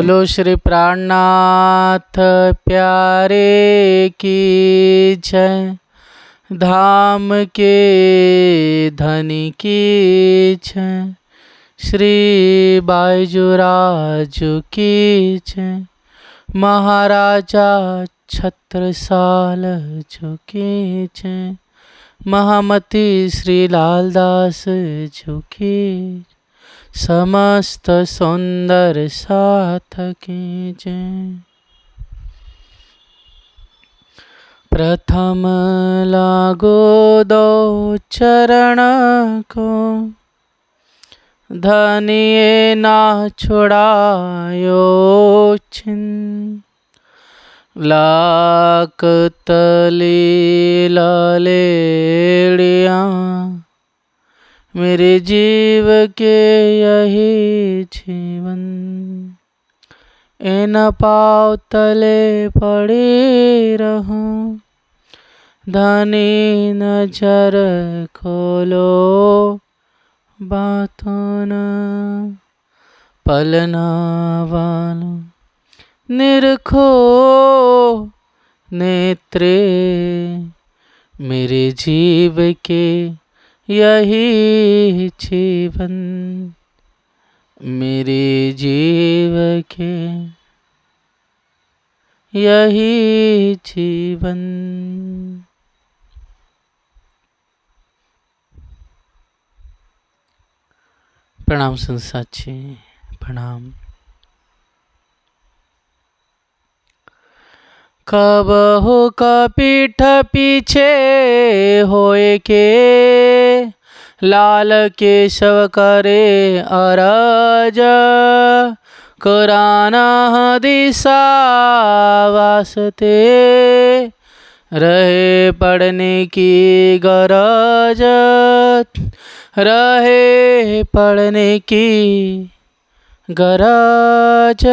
बोलो श्री प्राणनाथ प्यारे की जय। धाम के धनी की जय। श्री बायजूराजू की जय। महाराजा छत्रसाल जी की जय। महामती श्री लालदास जी की। समस्त सुंदर साथ की जय। प्रथम लागो दो चरण को, धनिये ना छुड़ायो छिन। लाख तली लालेड़िया, मेरे जीव के यही जीवन। इन पाँव तले पड़े रहूं, धनी नजर खोलो बातों न। पलना वालों निरखो नेत्रे, मेरे जीव के यही जीवन। मेरे जीव के यही जीवन। प्रणाम संसाची, प्रणाम। कब हो कपीठ पीछे होए के, लाल केशव करे अरज। कुरान दिशा वास्ते रहे पढ़ने की गरज। रहे पढ़ने की गरज।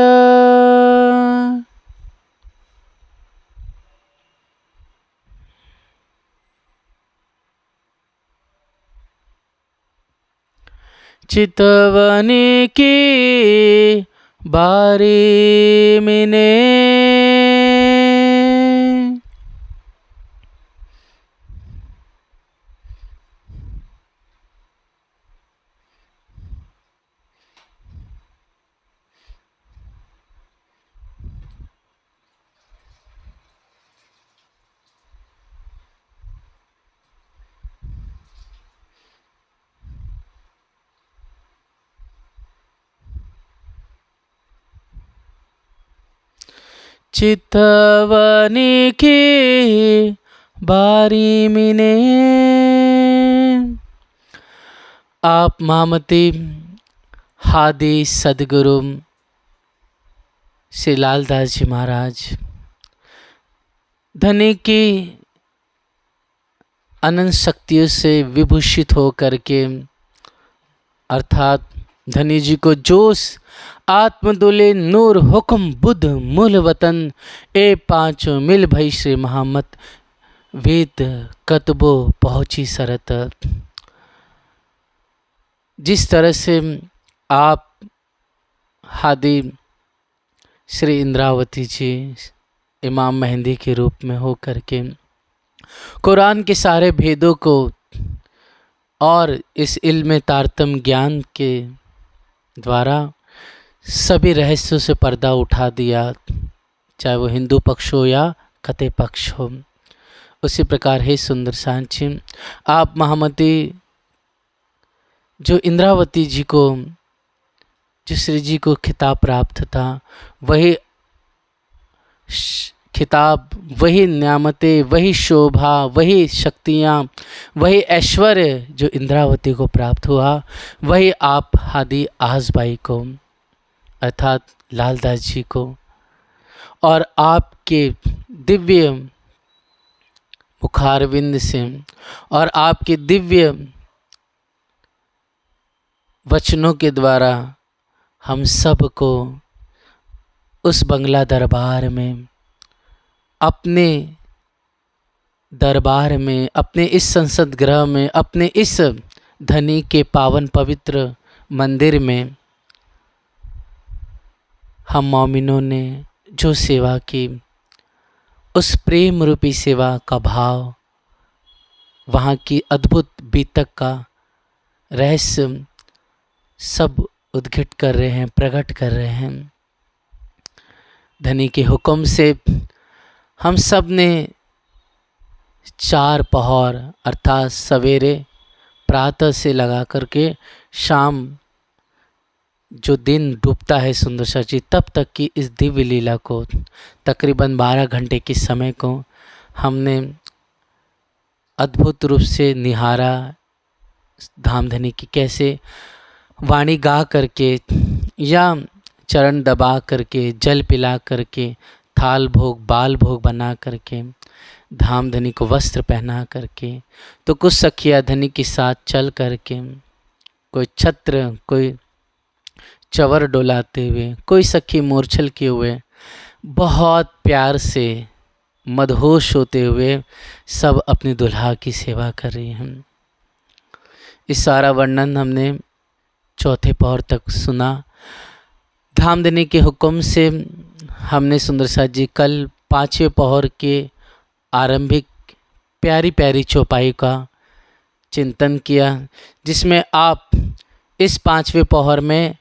चितवनी की बारी मिने, चितवनी की बारी मिने। आप महामती हादी सदगुरु श्री लालदास जी महाराज धनी की अनंत शक्तियों से विभूषित होकर के, अर्थात धनी जी को जोश आत्मदुले नूर हुक्म बुद्ध मूल वतन, ए पांचों मिल भई श्री महामत। वेद कतबो पहुँची सरत। जिस तरह से आप हादी श्री इंद्रावती जी इमाम मेहंदी के रूप में हो करके कुरान के सारे भेदों को और इस इल्म तारतम ज्ञान के द्वारा सभी रहस्यों से पर्दा उठा दिया, चाहे वो हिंदू पक्ष हो या कते पक्ष हो। उसी प्रकार हे सुंदर सांची, आप महामती जो इंद्रावती जी को, जो श्री जी को खिताब प्राप्त था, वही खिताब, वही न्यामतें, वही शोभा, वही शक्तियाँ, वही ऐश्वर्य जो इंद्रावती को प्राप्त हुआ, वही आप हादी आसबाई को अर्थात लालदास जी को और आपके दिव्य मुखारविंद से और आपके दिव्य वचनों के द्वारा हम सब को उस बंगला दरबार में, अपने दरबार में, अपने इस संसद गृह में, अपने इस धनी के पावन पवित्र मंदिर में हम मोमिनों ने जो सेवा की, उस प्रेम रूपी सेवा का भाव, वहाँ की अद्भुत बीतक का रहस्य सब उद्घाट कर रहे हैं, प्रकट कर रहे हैं। धनी के हुक्म से हम सब ने 4 पहर अर्थात सवेरे प्रातः से लगा करके शाम जो दिन डूबता है सुंदर सा जी, तब तक की इस दिव्य लीला को, तकरीबन 12 घंटे के समय को हमने अद्भुत रूप से निहारा। धामधनी की कैसे वाणी गा करके या चरण दबा करके, जल पिला करके, थाल भोग बाल भोग बना करके, धामधनी को वस्त्र पहना करके, तो कुछ सखिया धनी के साथ चल करके, कोई छत्र, कोई चवर डोलाते हुए, कोई सखी मूर्छल किए हुए, बहुत प्यार से मदहोश होते हुए सब अपनी दुल्हा की सेवा कर रही हैं। इस सारा वर्णन हमने चौथे पहर तक सुना। धामधनी के हुक्म से हमने सुंदर साथ जी कल 5वें पहर के आरंभिक प्यारी प्यारी चौपाई का चिंतन किया, जिसमें आप इस 5वें पहर में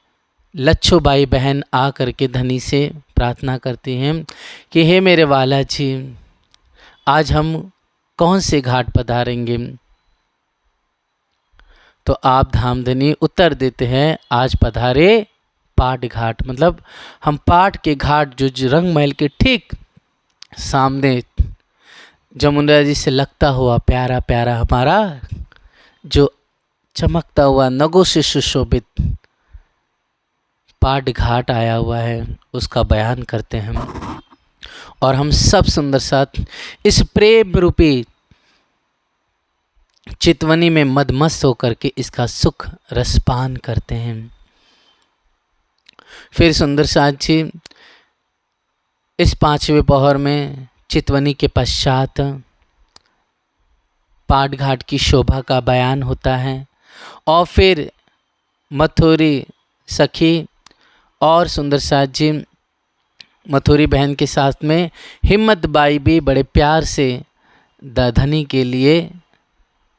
लच्छोबाई बहन आ करके धनी से प्रार्थना करती हैं कि हे मेरे वाला जी, आज हम कौन से घाट पधारेंगे। तो आप धामधनी उत्तर देते हैं, आज पधारे पाट घाट। मतलब हम पाट के घाट जो रंग महल के ठीक सामने जमुना जी से लगता हुआ प्यारा प्यारा हमारा जो चमकता हुआ नगों से सुशोभित पाट घाट आया हुआ है, उसका बयान करते हैं हम। और हम सब सुंदर साथ इस प्रेम रूपी चितवनी में मदमस्त होकर के इसका सुख रसपान करते हैं। फिर सुंदर साथ जी इस 5वें पहर में चितवनी के पश्चात पाट घाट की शोभा का बयान होता है। और फिर मथुरी सखी और सुंदर साथ जी मथुरी बहन के साथ में हिम्मत बाई भी बड़े प्यार से धनी के लिए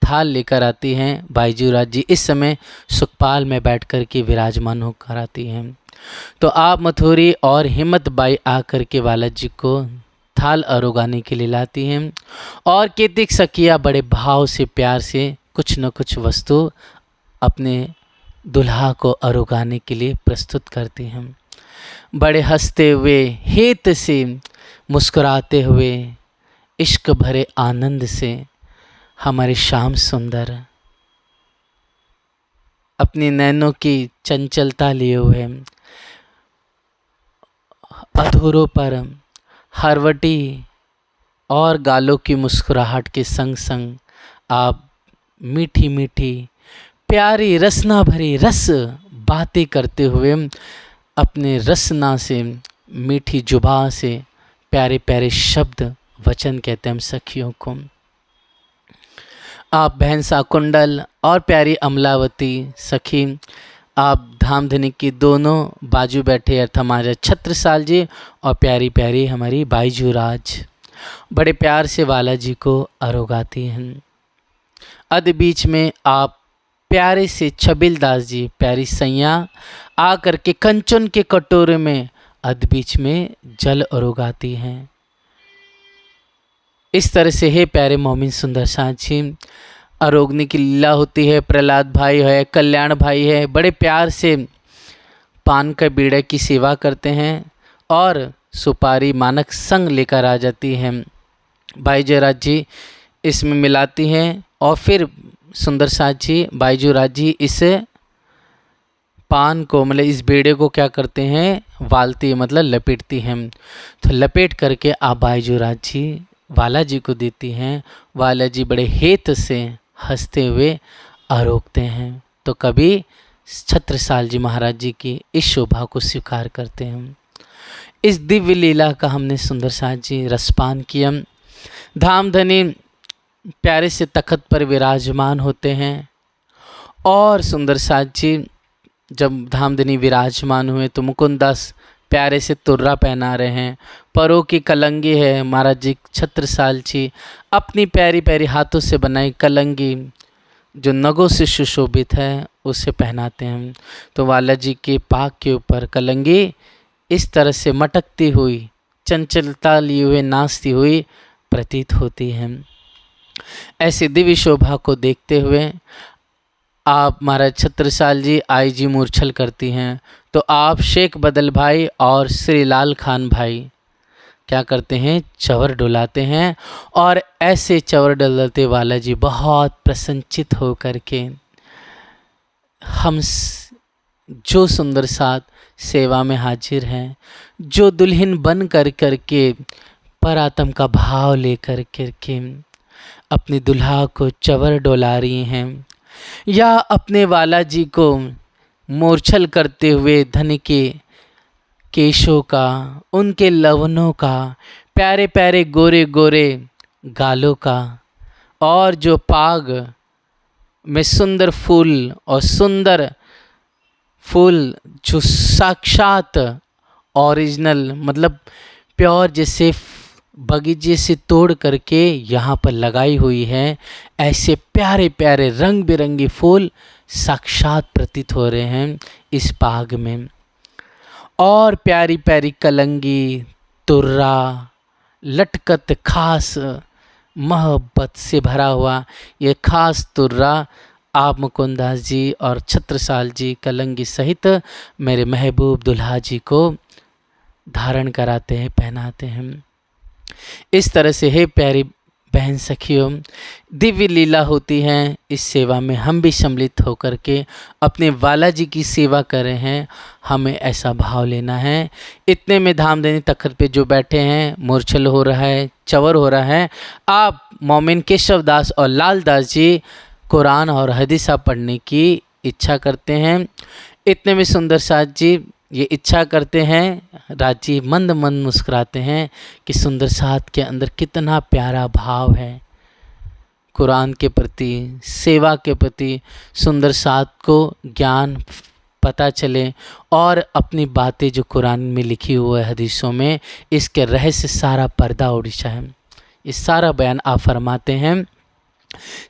थाल लेकर आती हैं। बाईजूराज जी इस समय सुखपाल में बैठकर के विराजमान होकर आती हैं। तो आप मथुरी और हिम्मत बाई आकर के वाला जी को थाल अरोगाने के लिए लाती हैं। और केतिक सखिया बड़े भाव से प्यार से कुछ न कुछ वस्तु अपने दुल्हा को अरोगाने के लिए प्रस्तुत करती हैं। बड़े हंसते हुए, हेत से मुस्कुराते हुए, इश्क भरे आनंद से हमारे श्याम सुंदर अपनी नैनों की चंचलता लिए हुए, अधूरों पर हरवटी और गालों की मुस्कुराहट के संग संग आप मीठी मीठी प्यारी रसना भरी रस बातें करते हुए अपने रसना से, मीठी जुबान से प्यारे प्यारे शब्द वचन कहते हैं हम सखियों को। आप बहन साकुंडल और प्यारी अमलावती सखी, आप धामधनी की दोनों बाजू बैठे अर्थ हमारे छत्रसाल जी और प्यारी प्यारी हमारी बाईजूराज बड़े प्यार से वाला जी को अरोगाती हैं। अध बीच में आप प्यारे से छबिलदास जी प्यारी सैया आ करके कंचन के कटोरे में अध बीच में जल अरोगाती हैं। इस तरह से हे प्यारे मोमिन सुंदर साथी अरोगने की लीला होती है। प्रहलाद भाई है, कल्याण भाई है, बड़े प्यार से पान का बीड़े की सेवा करते हैं और सुपारी मानक संग लेकर आ जाती हैं। भाई जयराज जी इसमें मिलाती हैं और फिर सुंदर साथ जी बाईजूराज जी इस पान को मतलब इस बेड़े को क्या करते हैं, वालती मतलब लपेटती हैं। तो लपेट करके आप बाईजूराज जी वाला जी को देती हैं। वाला जी बड़े हेत से हंसते हुए आरोगते हैं। तो कभी छत्रसाल जी महाराज जी की इस शोभा को स्वीकार करते हैं। इस दिव्य लीला का हमने सुंदर साथ जी रसपान किया। धामधनी प्यारे से तख्त पर विराजमान होते हैं और सुंदर साथ जी जब धामधनी विराजमान हुए तो मुकुंदास प्यारे से तुर्रा पहना रहे हैं। परों की कलंगी है, महाराज जी छत्रसाल जी अपनी प्यारी प्यारी हाथों से बनाई कलंगी जो नगों से सुशोभित है उसे पहनाते हैं। तो वाला जी के पाग के ऊपर कलंगी इस तरह से मटकती हुई, चंचलता लिए हुए नाचती हुई प्रतीत होती है। ऐसी दिव्य शोभा को देखते हुए आप महाराज छत्रसाल जी आई जी मूर्छल करती हैं, तो आप शेख बदल भाई और श्री लाल खान भाई क्या करते हैं, चवर डुलाते हैं। और ऐसे चवर डुलाते वाला जी बहुत प्रसन्नचित हो करके हम जो सुंदर साथ सेवा में हाजिर हैं, जो दुल्हन बन कर करके परातम का भाव लेकर करके अपनी दुल्हा को चवर डोला रही हैं, या अपने वाला जी को मूर्छल करते हुए धन के केशों का, उनके लवनों का, प्यारे प्यारे गोरे गोरे गालों का, और जो पाग में सुंदर फूल और सुंदर फूल जो साक्षात ओरिजिनल मतलब प्योर जैसे बगीचे से तोड़ करके यहाँ पर लगाई हुई है, ऐसे प्यारे प्यारे रंग बिरंगे फूल साक्षात प्रतीत हो रहे हैं इस पाग में। और प्यारी प्यारी कलंगी, तुर्रा, लटकत खास मोहब्बत से भरा हुआ ये खास तुर्रा आप मुकुंदास जी और छत्रसाल जी कलंगी सहित मेरे महबूब दुल्हा जी को धारण कराते हैं, पहनाते हैं। इस तरह से हे प्यारी बहन सखियों, दिव्य लीला होती है। इस सेवा में हम भी सम्मिलित होकर के अपने वाला जी की सेवा कर रहे हैं, हमें ऐसा भाव लेना है। इतने में धामधनी तखत पे जो बैठे हैं, मूर्छल हो रहा है, चवर हो रहा है, आप मोमिन केशव दास और लाल दास जी कुरान और हदीसा पढ़ने की इच्छा करते हैं। इतने में सुंदर साथ जी ये इच्छा करते हैं, राजी मंद मंद मुस्कुराते हैं कि सुंदर साथ के अंदर कितना प्यारा भाव है कुरान के प्रति, सेवा के प्रति। सुंदर साथ को ज्ञान पता चले और अपनी बातें जो कुरान में लिखी हुई है हदीसों में, इसके रहस्य सारा पर्दा उड़ीसा है, ये सारा बयान आप फरमाते हैं।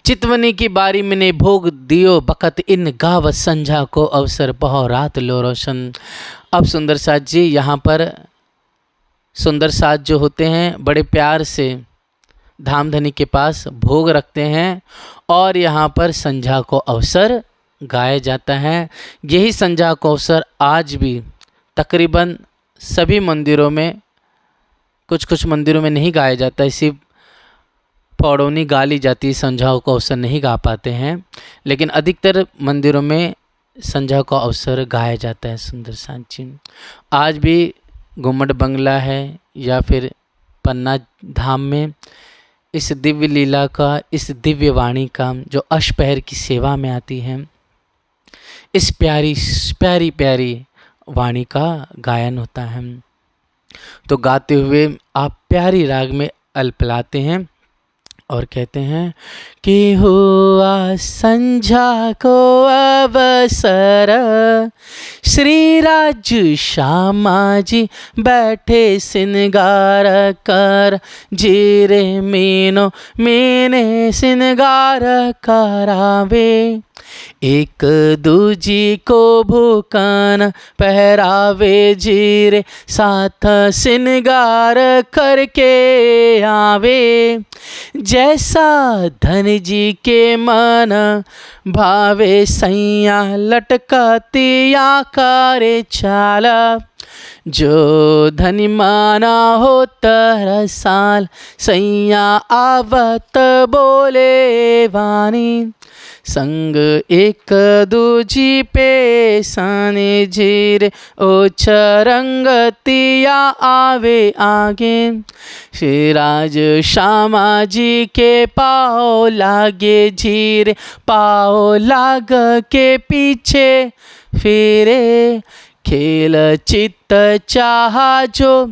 चितवनी की बारी मैंने भोग दियो बकत इन गावत संझा को अवसर बहो रात लो रोशन। अब सुंदर साथ जी यहाँ पर सुंदर साथ जो होते हैं बड़े प्यार से धामधनी के पास भोग रखते हैं और यहाँ पर संझा को अवसर गाया जाता है। यही संझा को अवसर आज भी तकरीबन सभी मंदिरों में, कुछ कुछ मंदिरों में नहीं गाया जाता, इसी पौड़ोनी गा ली जाती है, संझाओं को अवसर नहीं गा पाते हैं, लेकिन अधिकतर मंदिरों में संझा को अवसर गाया जाता है। सुंदर साथ जी आज भी घुमट बंगला है या फिर पन्ना धाम में इस दिव्य लीला का, इस दिव्य वाणी का जो अष्टपहर की सेवा में आती है, इस प्यारी प्यारी प्यारी वाणी का गायन होता है। तो गाते हुए आप प्यारी राग में अल्पलाते हैं और कहते हैं कि हुआ संझा को अवसर, श्री राज श्यामा जी बैठे सिनगार कर, जीरे मीनो मीने सिनगार करावे, एक दूजी को भूकन पहरावे, जीरे साथ सिनगार करके आवे, जैसा धन जी के मन भावे, सैया लटकतिया करे चाला, जो धनी माना हो तरसाल, सैया आवत बोले वानी, संग एक दूजी पे साने जीरे ओ चरंगतिया आवे आगे, श्री राज श्यामा जी के पाओ लागे, जीरे पाओ लाग के पीछे फिरे, खेल चित्त चाहा जो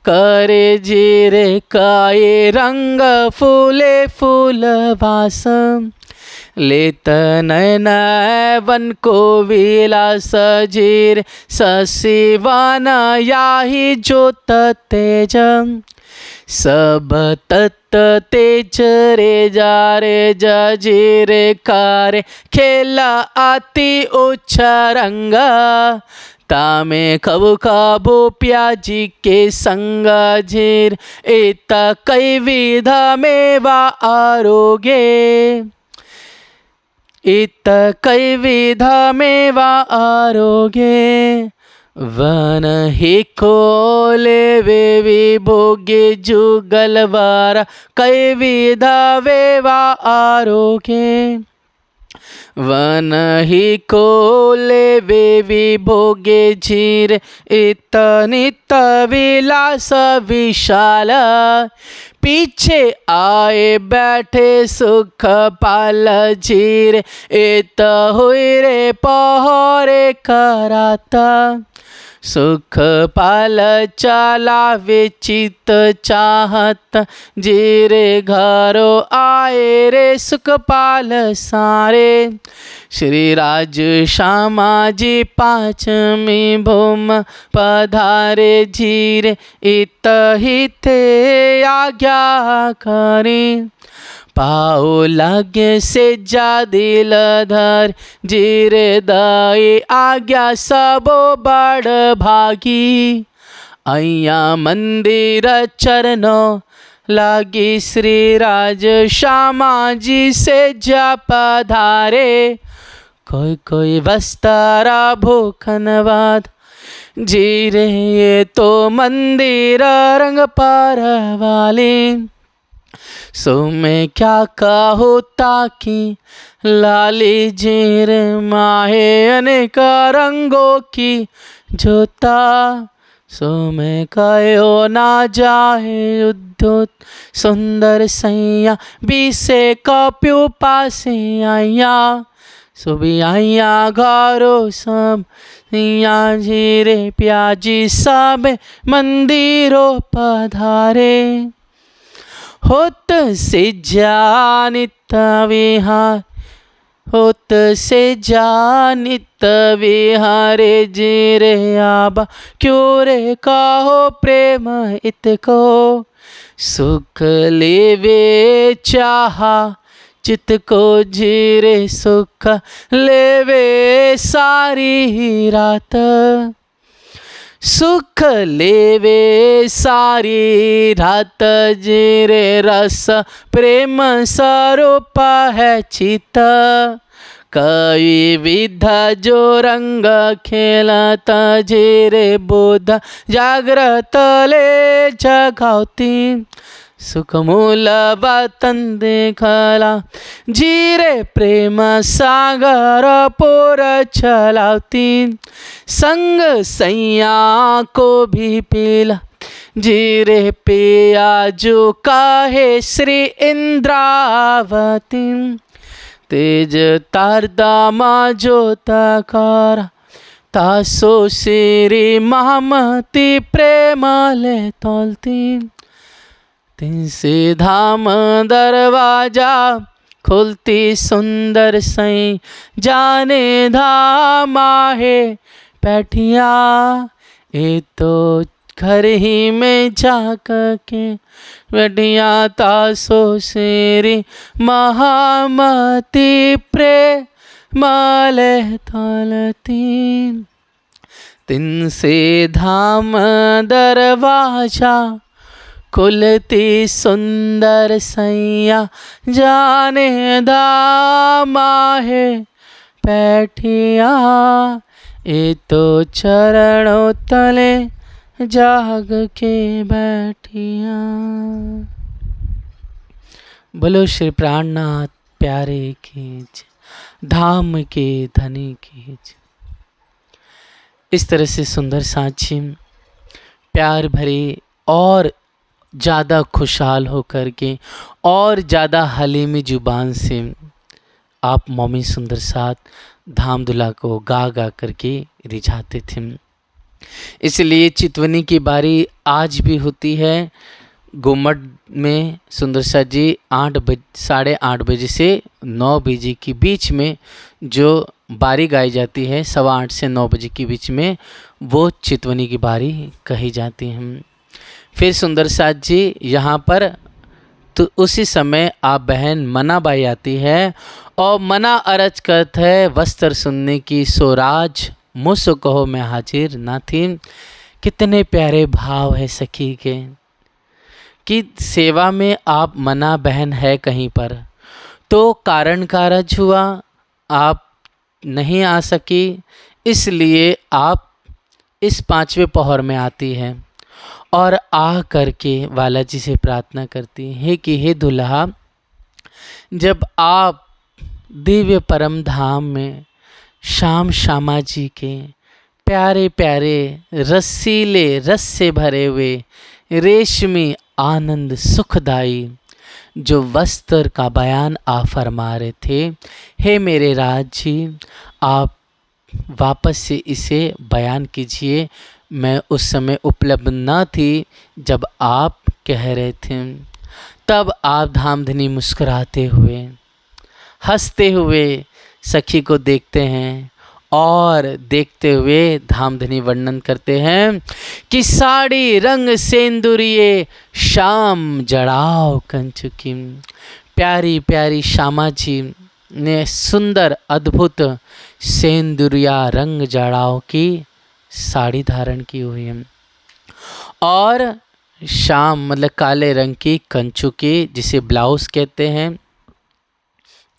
करे, जीरे काए रंग फूले फूल वासम, लेत नयन वन को विलास जीर सशिवन याहि ज्योत तेज सब तत्त तेज रे जा रे जजी रे कारे खेला अति उच्च रंग तामे कबु कबु प्याजी के संग झीर इत कई विध मेवा आरोगे इत कई विध मेवा आरोगे वन ही खोले वे विभोगे जुगलवार कई विध वेवा आरोगे वन ही कोले वे विभोगे झीर इत नित विलास विशाल पीछे आए बैठे सुख पाल झीर इत हुई रे पहरे कराता सुख पाल चलावे चित चाहत जीरे घरो आए रे सुख पाल सारे श्री राज श्यामा जी पांचमी भूम पधारे झीर इत ही थे आज्ञा करी पाओ लागे से जा दिल धर जीरे दाई आज्ञा सबो बड़ भागी अय्या मंदिर चरणों लागी श्री राज श्यामा जी से जा पधारे कोई कोई वस्तारा भूखनवाद जीरे ये तो मंदिर रंग पार वाली सो मैं क्या कहूँ ताकि लाली जीर माहे अनेक रंगों की जोता सो मैं कहो ना जाए उद्योत सुंदर सैया बीसे कप्यू पासे आया सो भी आया घरो सब या जीरे प्याजी सब मंदिरों पधारे होत से जानित विहार होत से जानित विहारे जीरे आबा क्यों रे कहो प्रेम इतको सुख लेवे चाहा चित को जीरे सुख लेवे सारी रात सुख लेवे सारी रात जीरे रस प्रेम स्वरूप है चित कई विध जो रंग खेलता जीरे बुध जागृत ले जगावती सुख मूल वतन देखला जीरे प्रेम सागर पोर चलावती संग सैया को भी पीला जीरे पिया जो काहे श्री इंद्रावती तेज तारदामा जोतकार तासो श्री महामती प्रेम ले तोलती तीन से धाम दरवाजा खुलती सुंदर सई जाने धामा है बैठिया ये तो घर ही में जाक के बैठिया तासो श्री महामती प्रेमाले तोलती तीन से धाम दरवाजा खुलती सुंदर सैया जाने दामा है बैठिया ये तो चरणों तले जाग के बैठिया। बोलो श्री प्राणनाथ प्यारे की धाम के धनी की। इस तरह से सुंदर साक्षी प्यार भरे और ज़्यादा खुशहाल होकर के और ज़्यादा हलीमी ज़ुबान से आप मौमी सुंदर साथ धाम दुला को गा गा करके रिझाते थे। इसलिए चितवनी की बारी आज भी होती है। घुमट में सुंदर साथ जी 8:30 से 9 बजे के बीच में जो बारी गाई जाती है, 8:15 से 9 बजे के बीच में, वो चितवनी की बारी कही जाती है। फिर सुंदर साथ जी यहाँ पर तो उसी समय आप बहन मनाबाई आती है और मना अरज करत है वस्त्र सुनने की, सोराज मुझसे कहो मैं हाजिर ना थी। कितने प्यारे भाव है सखी के कि सेवा में आप मना बहन है कहीं पर, तो कारण कारज हुआ, आप नहीं आ सकी, इसलिए आप इस 5वें पहर में आती है और आ करके वाला जी से प्रार्थना करती है कि हे दुल्हा, जब आप दिव्य परम धाम में श्याम श्यामा जी के प्यारे प्यारे रसीले रस से भरे हुए रेशमी आनंद सुखदाई जो वस्त्र का बयान आप फरमा रहे थे, हे मेरे राज जी, आप वापस से इसे बयान कीजिए। मैं उस समय उपलब्ध न थी जब आप कह रहे थे। तब आप धामधनी मुस्कुराते हुए हंसते हुए सखी को देखते हैं और देखते हुए धामधनी वर्णन करते हैं कि साड़ी रंग सेंदुरिये शाम जड़ाव कंचुकी। प्यारी प्यारी श्यामा जी ने सुंदर अद्भुत सेंदुरिया रंग जड़ाव की साड़ी धारण की हुई है और शाम मतलब काले रंग की कंचुकी जिसे ब्लाउज कहते हैं,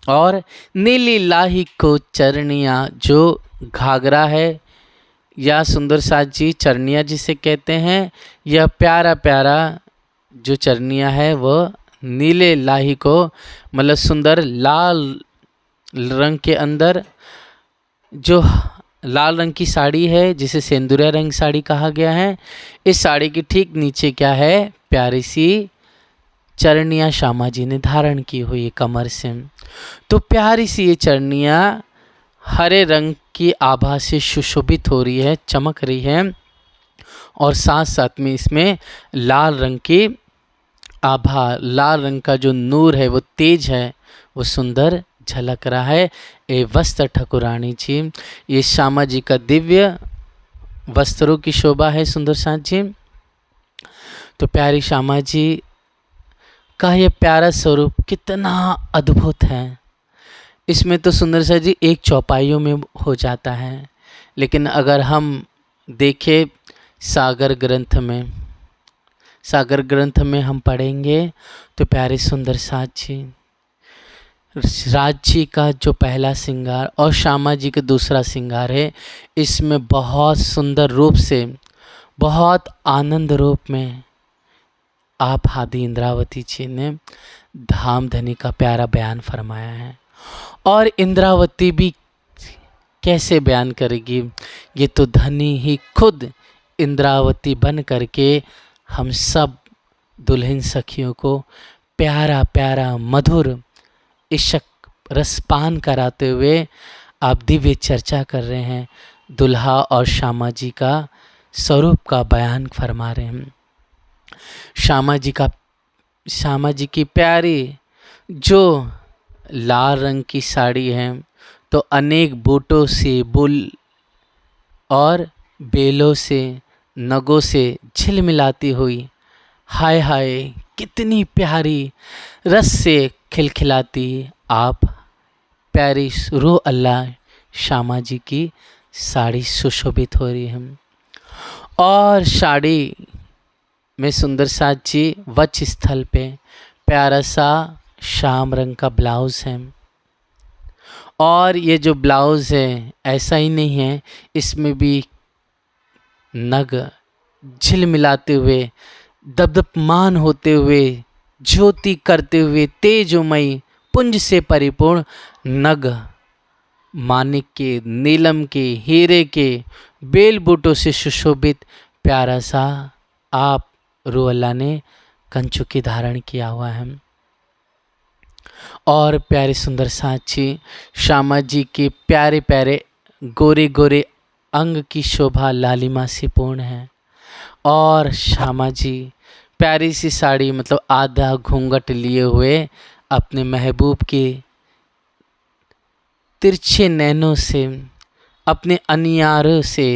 और नीली लाही को चरनिया जो घाघरा है या सुंदर साथ जी चरनिया जिसे कहते हैं, यह प्यारा प्यारा जो चरनिया है वह नीले लाही को मतलब सुंदर लाल रंग के अंदर जो लाल रंग की साड़ी है जिसे सेंदुरिया रंग साड़ी कहा गया है। इस साड़ी के ठीक नीचे क्या है, प्यारी सी चरनिया श्यामा जी ने धारण की हुई है कमर से। तो प्यारी सी ये चरनिया हरे रंग की आभा से सुशोभित हो रही है, चमक रही है, और साथ साथ में इसमें लाल रंग की आभा, लाल रंग का जो नूर है वो तेज है, वो सुंदर झलक रहा है। ए वस्त्र ठकुरानी जी, ये श्यामा जी का दिव्य वस्त्रों की शोभा है सुंदर साथ जी। तो प्यारी श्यामा जी का ये प्यारा स्वरूप कितना अद्भुत है, इसमें तो सुंदर सा जी एक चौपाइयों में हो जाता है। लेकिन अगर हम देखें सागर ग्रंथ में, सागर ग्रंथ में हम पढ़ेंगे तो प्यारे सुंदर साथ जी राज जी का जो पहला श्रृंगार और श्यामा जी का दूसरा श्रृंगार है, इसमें बहुत सुंदर रूप से, बहुत आनंद रूप में आप हादी इंद्रावती जी ने धामधनी का प्यारा बयान फरमाया है। और इंद्रावती भी कैसे बयान करेगी, ये तो धनी ही खुद इंद्रावती बन करके हम सब दुल्हन सखियों को प्यारा प्यारा मधुर इश्क रसपान कराते हुए आप दिव्य चर्चा कर रहे हैं, दुल्हा और श्यामा जी का स्वरूप का बयान फरमा रहे हैं। श्यामा जी की प्यारी जो लाल रंग की साड़ी है, तो अनेक बूटों से, बुल और बेलों से, नगों से झिलमिलाती हुई, हाय हाय कितनी प्यारी रस से खिलखिलाती आप प्यारी रूह अल्लाह श्यामा जी की साड़ी सुशोभित हो रही है। और साड़ी में सुंदर साथ जी वक्ष स्थल पे प्यारा सा श्याम रंग का ब्लाउज है, और ये जो ब्लाउज है ऐसा ही नहीं है, इसमें भी नग झिलमिलाते हुए, दबदबमान होते हुए, ज्योति करते हुए, तेजोमयी पुंज से परिपूर्ण नग मानिक के, नीलम के, हीरे के, बेल बूटों से सुशोभित प्यारा सा आप रूअल्लाह ने कंचुकी धारण किया हुआ है। और प्यारे सुंदर साची श्यामा जी के प्यारे प्यारे गोरे गोरे अंग की शोभा लालिमा से पूर्ण है, और श्यामा जी प्यारी सी साड़ी मतलब आधा घूंघट लिए हुए अपने महबूब के तिरछे नैनों से, अपने अनियारों से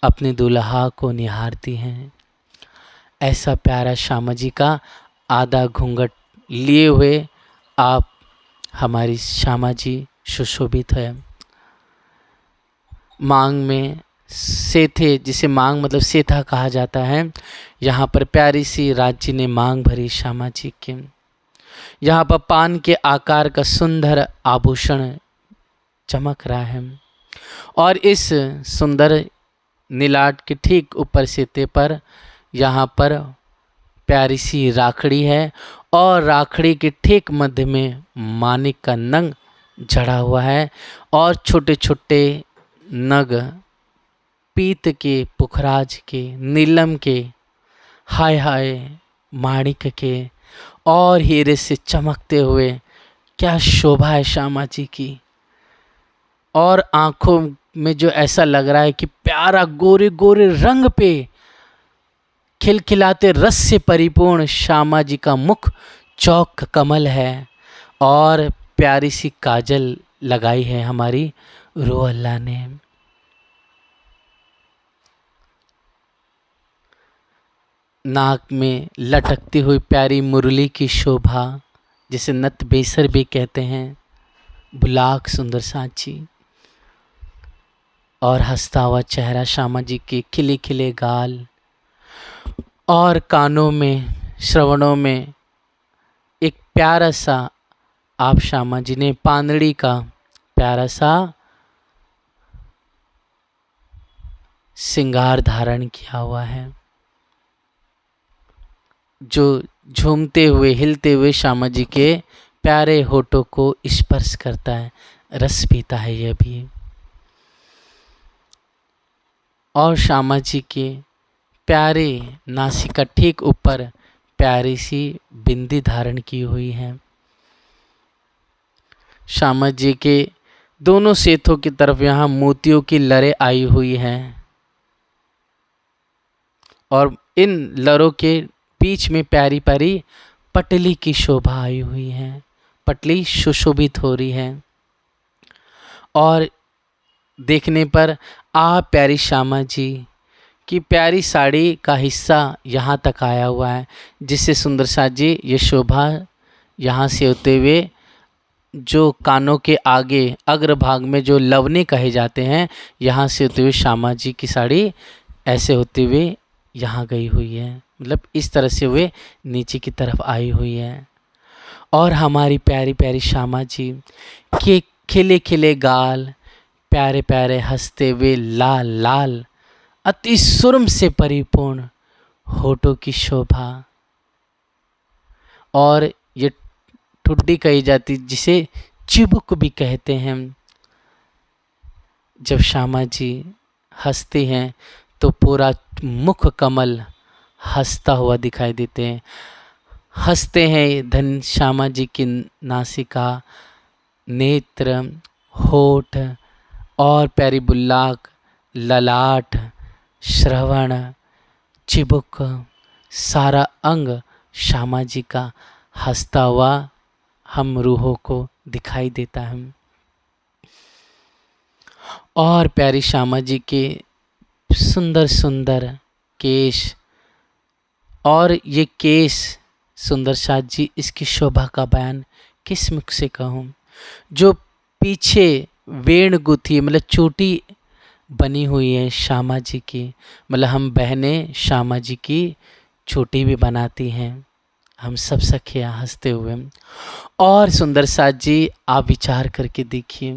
अपने दुल्हा को निहारती हैं। ऐसा प्यारा श्यामा जी का आधा घूंघट लिए हुए आप हमारी श्यामा जी सुशोभित है। मांग में सेथे, जिसे मांग मतलब सेथा कहा जाता है, यहाँ पर प्यारी सी राज्य ने मांग भरी श्यामा जी के। यहाँ पर पान के आकार का सुंदर आभूषण चमक रहा है और इस सुंदर नीलाट के ठीक ऊपर सेते पर यहाँ पर प्यारी सी राखड़ी है और राखड़ी के ठीक मध्य में मानिक का नंग जड़ा हुआ है और छोटे छोटे नग पीत के, पुखराज के, नीलम के, हाय हाय माणिक के और हीरे से चमकते हुए क्या शोभा है श्यामा जी की। और आंखों में जो ऐसा लग रहा है कि प्यारा गोरे गोरे रंग पे खिलखिलाते रस से परिपूर्ण श्यामा जी का मुख चौक कमल है और प्यारी सी काजल लगाई है हमारी रूह अल्लाह ने। नाक में लटकती हुई प्यारी मुरली की शोभा, जिसे नत बेसर भी कहते हैं, बुलाक सुंदर सांची और हंसता हुआ चेहरा श्यामा जी के खिले खिले गाल और कानों में, श्रवणों में एक प्यारा सा आप श्यामा जी ने पानड़ी का प्यारा सा श्रृंगार धारण किया हुआ है, जो झूमते हुए हिलते हुए श्यामा जी के प्यारे होठों को स्पर्श करता है, रस पीता है यह भी। और श्यामा जी के प्यारे नासिका ठीक ऊपर प्यारी सी बिंदी धारण की हुई है। श्यामा जी के दोनों सेथों की तरफ यहाँ मोतियों की लरें आई हुई हैं और इन लरों के बीच में प्यारी प्यारी पटली की शोभा आई हुई है, पटली सुशोभित हो रही है और देखने पर आप प्यारी श्यामा जी की प्यारी साड़ी का हिस्सा यहाँ तक आया हुआ है, जिससे सुंदर साथ जी ये शोभा यहाँ से होते हुए जो कानों के आगे अग्रभाग में जो लवने कहे जाते हैं, यहाँ से होते हुए श्यामा जी की साड़ी ऐसे होते हुए यहाँ गई हुई है, मतलब इस तरह से हुए नीचे की तरफ आई हुई है। और हमारी प्यारी प्यारी श्यामा जी के खिले खिले गाल, प्यारे प्यारे हंसते हुए लाल लाल अति सुरम से परिपूर्ण होठों की शोभा और ये ठुड्डी कही जाती जिसे चिबुक भी कहते हैं। जब श्यामा जी हंसते हैं तो पूरा मुख कमल हंसता हुआ दिखाई देते हैं। हंसते हैं धन श्यामा जी की नासिका, नेत्र, होठ और प्यारी बुल्लाक, ललाट, श्रवण, चिबुक, सारा अंग श्यामा जी का हंसता हुआ हम रूहों को दिखाई देता है। और प्यारी श्यामा जी के सुंदर सुंदर केश, और ये केश सुंदर साथ जी इसकी शोभा का बयान किस मुख से कहूँ। जो पीछे वेण गुथी मतलब चोटी बनी हुई है श्यामा जी की, मतलब हम बहनें श्यामा जी की चोटी भी बनाती हैं, हम सब सखियाँ हंसते हुए। और सुंदर साथ जी आप विचार करके देखिए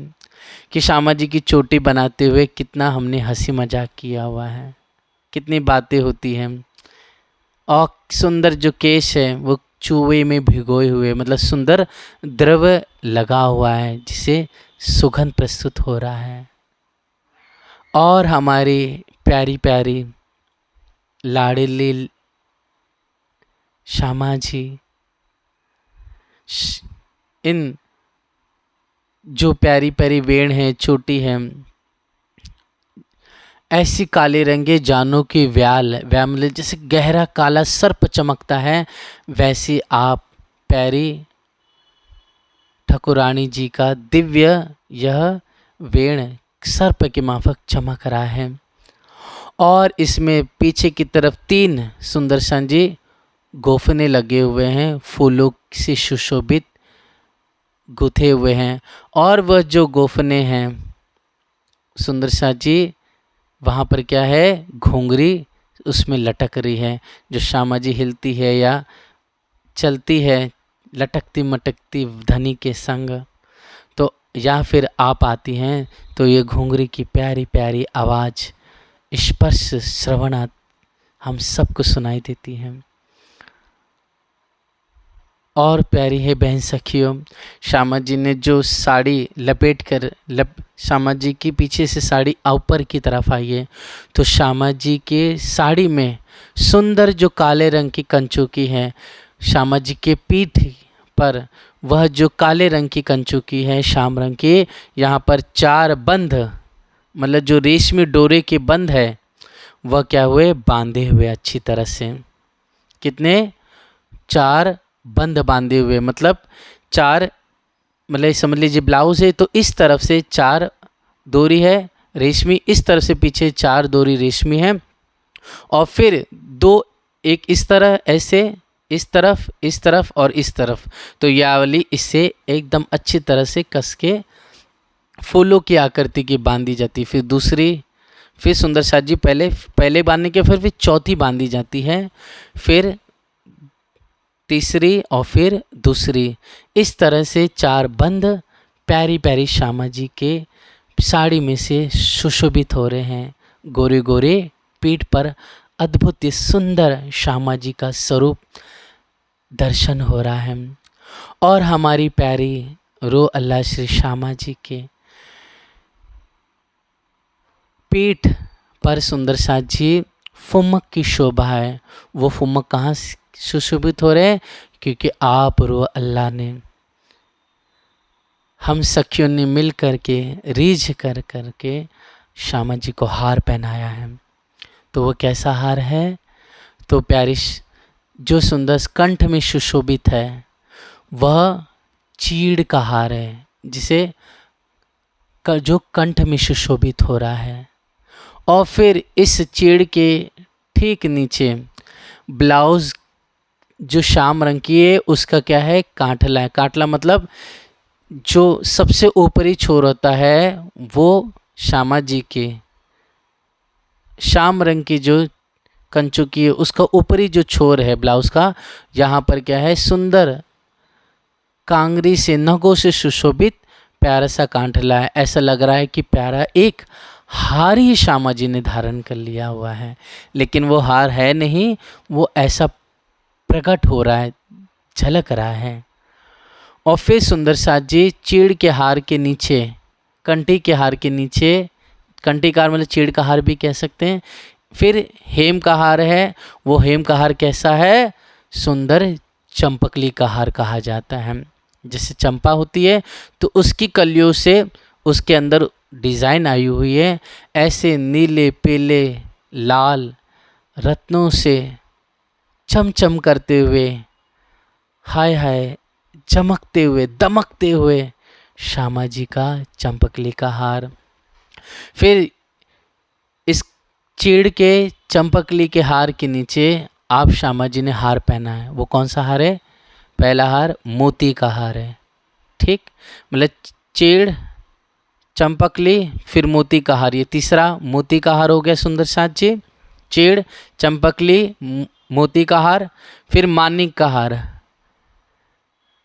कि श्यामा जी की चोटी बनाते हुए कितना हमने हंसी मजाक किया हुआ है, कितनी बातें होती हैं। और सुंदर जो केश है वो चूहे में भिगोए हुए, मतलब सुंदर द्रव लगा हुआ है जिसे सुगंध प्रस्तुत हो रहा है। और हमारी प्यारी प्यारी लाडली श्यामा जी इन जो प्यारी प्यारी वेण है, छोटी है, ऐसी काले रंगे जानों की व्यामले जैसे गहरा काला सर्प चमकता है, वैसी आप प्यारी ठाकुरानी जी का दिव्य यह वेण सर्प के माफक चमक रहा है। और इसमें पीछे की तरफ 3 सुंदर जी गोफने लगे हुए हैं, फूलों से सुशोभित गुथे हुए हैं। और वह जो गोफने हैं सुंदर जी, वहाँ पर क्या है, घुंघरी उसमें लटक रही है, जो श्यामा जी हिलती है या चलती है लटकती मटकती धनी के संग। तो या फिर आप आती हैं तो ये घुंघरी की प्यारी प्यारी आवाज़ स्पर्श श्रवणात् हम सबको सुनाई देती है। और प्यारी है बहन सखियों, श्यामा जी ने जो साड़ी लपेट कर श्यामा जी की पीछे से साड़ी ऊपर की तरफ आई है, तो श्यामा जी के साड़ी में सुंदर जो काले रंग की कंचुकी है, श्यामा जी के पीठ पर वह जो काले रंग की कंचुकी है श्याम रंग की, यहाँ पर 4 बंध, मतलब जो रेशमी डोरे के बंध है वह क्या हुए, बांधे हुए अच्छी तरह से। कितने, 4 बंध बांधे हुए, मतलब 4, मतलब समझ लीजिए ब्लाउज है तो इस तरफ से 4 डोरी है रेशमी, इस तरफ से पीछे 4 डोरी रेशमी है, और फिर 2 एक इस तरह ऐसे, इस तरफ और इस तरफ। तो यह वाली इससे एकदम अच्छी तरह से कस के फूलों की आकृति की बांधी जाती। फिर दूसरी, फिर सुंदर साथ जी पहले बांधने के फिर चौथी बांधी जाती है, फिर तीसरी और फिर दूसरी। इस तरह से 4 बंध प्यारी प्यारी श्यामा जी के साड़ी में से सुशोभित हो रहे हैं। गोरे गोरे पीठ पर अद्भुत सुंदर श्यामा जी का स्वरूप दर्शन हो रहा है। और हमारी प्यारी रो अल्लाह श्री श्यामा जी के पीठ पर सुंदर साथ जी फुमक की शोभा है। वो फुमक कहाँ सुशोभित हो रहे हैं, क्योंकि आप रो अल्लाह ने, हम सखियों ने मिल करके रीझ कर करके श्यामा जी को हार पहनाया है। तो वो कैसा हार है, तो प्यारी जो सुंदर कंठ में सुशोभित है वह चीड़ का हार है, जिसे जो कंठ में सुशोभित हो रहा है। और फिर इस चीड़ के ठीक नीचे ब्लाउज जो श्याम रंग की है उसका क्या है, कांठला है। कांठला मतलब जो सबसे ऊपरी छोर होता है वो श्यामा जी के श्याम रंग की जो कंचुकी है उसका ऊपरी जो छोर है ब्लाउज का, यहाँ पर क्या है, सुंदर कांगरी से नगों से सुशोभित प्यारा सा कांठला है। ऐसा लग रहा है कि प्यारा एक हार ही श्यामा जी ने धारण कर लिया हुआ है, लेकिन वो हार है नहीं, वो ऐसा प्रकट हो रहा है, झलक रहा है। और फिर सुंदर साथ जी चीड़ के हार के नीचे, कंठी के हार के नीचे, कंठी का हार मतलब चीड़ का हार भी कह सकते हैं। फिर हेम का हार है, वो हेम का हार कैसा है, सुंदर चंपकली का हार कहा जाता है। जैसे चंपा होती है तो उसकी कलियों से उसके अंदर डिज़ाइन आई हुई है, ऐसे नीले पीले लाल रत्नों से चमचम करते हुए, हाय हाय चमकते हुए दमकते हुए श्यामा जी का चंपकली का हार। फिर इस चीड़ के चंपकली के हार के नीचे आप श्यामा जी ने हार पहना है। वो कौन सा हार है, पहला हार मोती का हार है, ठीक, मतलब चीड़ चंपकली फिर मोती का हार, ये तीसरा मोती का हार हो गया सुंदर साथ जी। चीड़ चंपकली मोती का हार, फिर मानिक का हार,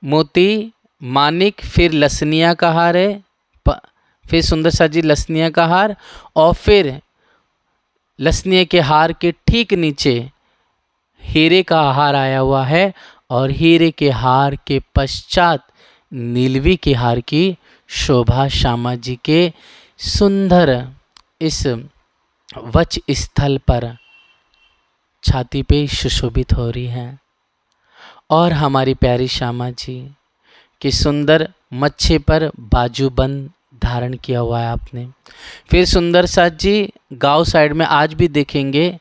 मोती मानिक, फिर लसनिया का हार है, फिर सुंदर साथ जी लसनिया का हार, और फिर लसनिया के हार के ठीक नीचे हीरे का हार आया हुआ है, और हीरे के हार के पश्चात नीलवी के हार की शोभा श्यामा जी के सुंदर इस वक्ष स्थल पर छाती पे सुशोभित हो रही है। और हमारी प्यारी श्यामा जी के सुंदर मच्छे पर बाजूबंद धारण किया हुआ है आपने। फिर सुंदर साथ जी गांव साइड में आज भी देखेंगे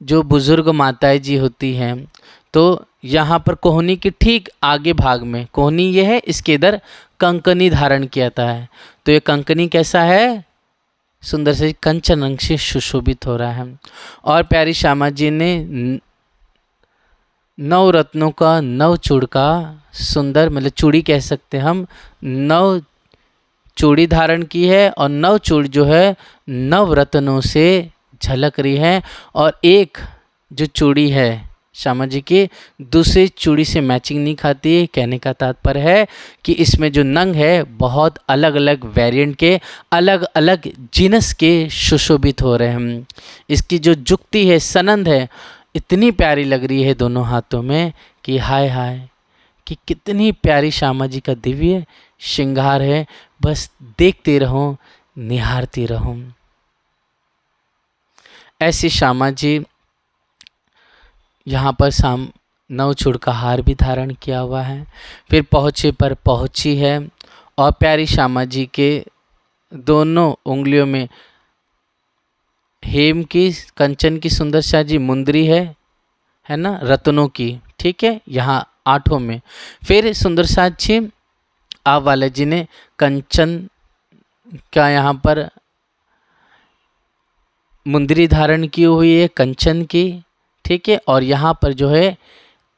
जो बुज़ुर्ग माताएं जी होती हैं, तो यहाँ पर कोहनी के ठीक आगे भाग में कोहनी ये है, इसके इधर कंकनी धारण किया जाता है। तो ये कंकनी कैसा है, सुंदर से कंचन रंग से सुशोभित हो रहा है। और प्यारी श्यामा जी ने नव रत्नों का नव चूड़ का सुंदर, मतलब चूड़ी कह सकते हैं हम, नव चूड़ी धारण की है और नव चूड़ जो है नव रत्नों से झलक रही है। और एक जो चूड़ी है श्यामा जी की दूसरी चूड़ी से मैचिंग नहीं खाती है। कहने का तात्पर्य है कि इसमें जो नंग है बहुत अलग अलग वेरिएंट के, अलग अलग जिनस के सुशोभित हो रहे हैं। इसकी जो जुक्ति है, सनंद है, इतनी प्यारी लग रही है दोनों हाथों में कि हाय हाय, कि कितनी प्यारी श्यामा जी का दिव्य श्रृंगार है। बस देखते रहो, निहारती रहो। ऐसी श्यामा जी यहाँ पर नव चूड़ का हार भी धारण किया हुआ है। फिर पहुँचे पर पहुँची है और प्यारी श्यामा जी के दोनों उंगलियों में हेम की, कंचन की सुंदर सा जी मुंदरी है ना, रत्नों की, ठीक है, यहाँ 8 में। फिर सुंदर साथ जी आप वाले जी ने कंचन का यहाँ पर मुंदरी धारण की हुई है कंचन की, ठीक है, और यहाँ पर जो है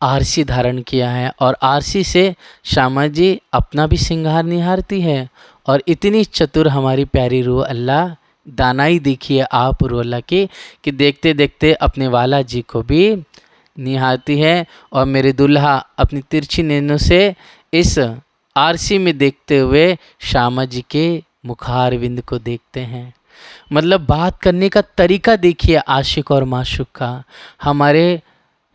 आरसी धारण किया है। और आरसी से श्यामा जी अपना भी श्रृंगार निहारती है। और इतनी चतुर हमारी प्यारी रूह अल्लाह, दानाई देखिए आप रूह अल्लाह की, कि देखते देखते अपने वाला जी को भी निहारती है। और मेरे दुल्हा अपनी तिरछी नैनों से इस आरसी में देखते हुए श्यामा जी के मुखारविंद को देखते हैं। मतलब बात करने का तरीका देखिए आशिक और माशूक का, हमारे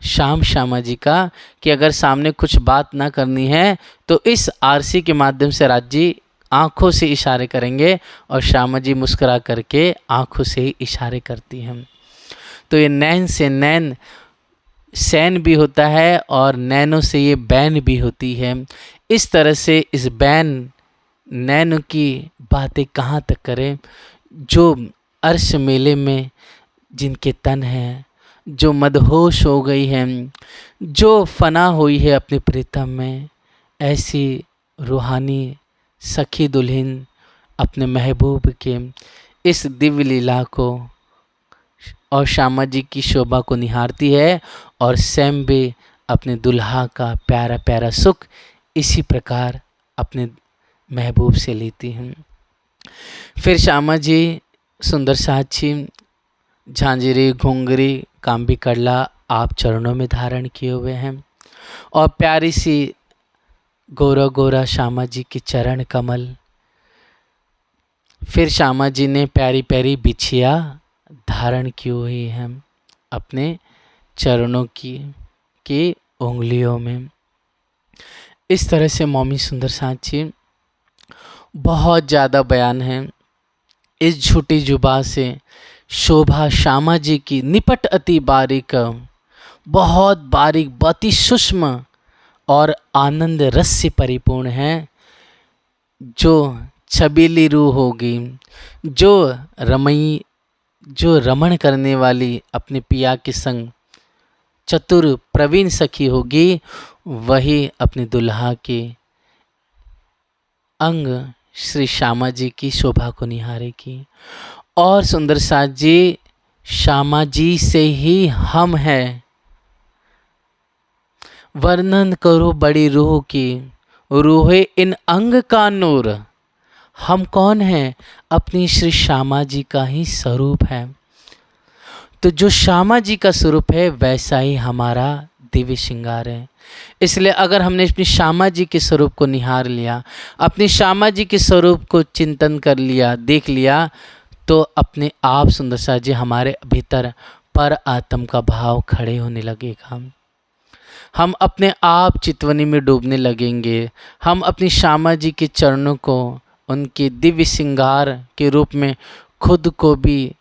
श्यामा जी का, कि अगर सामने कुछ बात ना करनी है तो इस आरसी के माध्यम से राज जी आँखों से इशारे करेंगे और श्यामा जी मुस्कुरा करके आँखों से ही इशारे करती हैं। तो ये नैन से नैन सैन भी होता है और नैनों से ये बैन भी होती है। इस तरह से इस बैन नैनों की बातें कहाँ तक करें, जो अर्श मेले में जिनके तन हैं, जो मदहोश हो गई हैं, जो फना हुई है अपने प्रीतम में, ऐसी रूहानी सखी दुल्हन अपने महबूब के इस दिव्य लीला को और श्यामा जी की शोभा को निहारती है। और स्वयं भी अपने दुल्हा का प्यारा प्यारा सुख इसी प्रकार अपने महबूब से लेती हैं। फिर श्यामा जी सुंदर साक्षी झांझरी, घुंघरी, कांबी कड़ला आप चरणों में धारण किए हुए हैं और प्यारी सी गोरा गोरा श्यामा जी के चरण कमल। फिर श्यामा जी ने प्यारी प्यारी बिछिया धारण की हुई है अपने चरणों की उंगलियों में। इस तरह से मौमी सुंदर साक्षी बहुत ज़्यादा बयान है। इस झूठी जुबा से शोभा श्यामा जी की निपट अति बारीक, बहुत बारीक, बहुत ही सूक्ष्म और आनंद रस से परिपूर्ण है। जो छबीली रूह होगी, जो रमण करने वाली अपने पिया के संग चतुर प्रवीण सखी होगी, वही अपने दुल्हा के अंग श्री श्यामा जी की शोभा को निहारेगी। और सुंदर साथ जी श्यामा जी से ही हम हैं। वर्णन करो बड़ी रूह की, रूहे इन अंग का नूर। हम कौन हैं? अपनी श्री श्यामा जी का ही स्वरूप है। तो जो श्यामा जी का स्वरूप है वैसा ही हमारा दिव्य श्रृंगार है। इसलिए अगर हमने अपनी श्यामा जी के स्वरूप को निहार लिया, अपनी श्यामा जी के स्वरूप को चिंतन कर लिया, देख लिया, तो अपने आप सुंदर सा जी हमारे भीतर पर आत्म का भाव खड़े होने लगेगा। हम अपने आप चितवनी में डूबने लगेंगे। हम अपनी श्यामा जी के चरणों को उनके दिव्य श्रृंगार के रूप में खुद को भी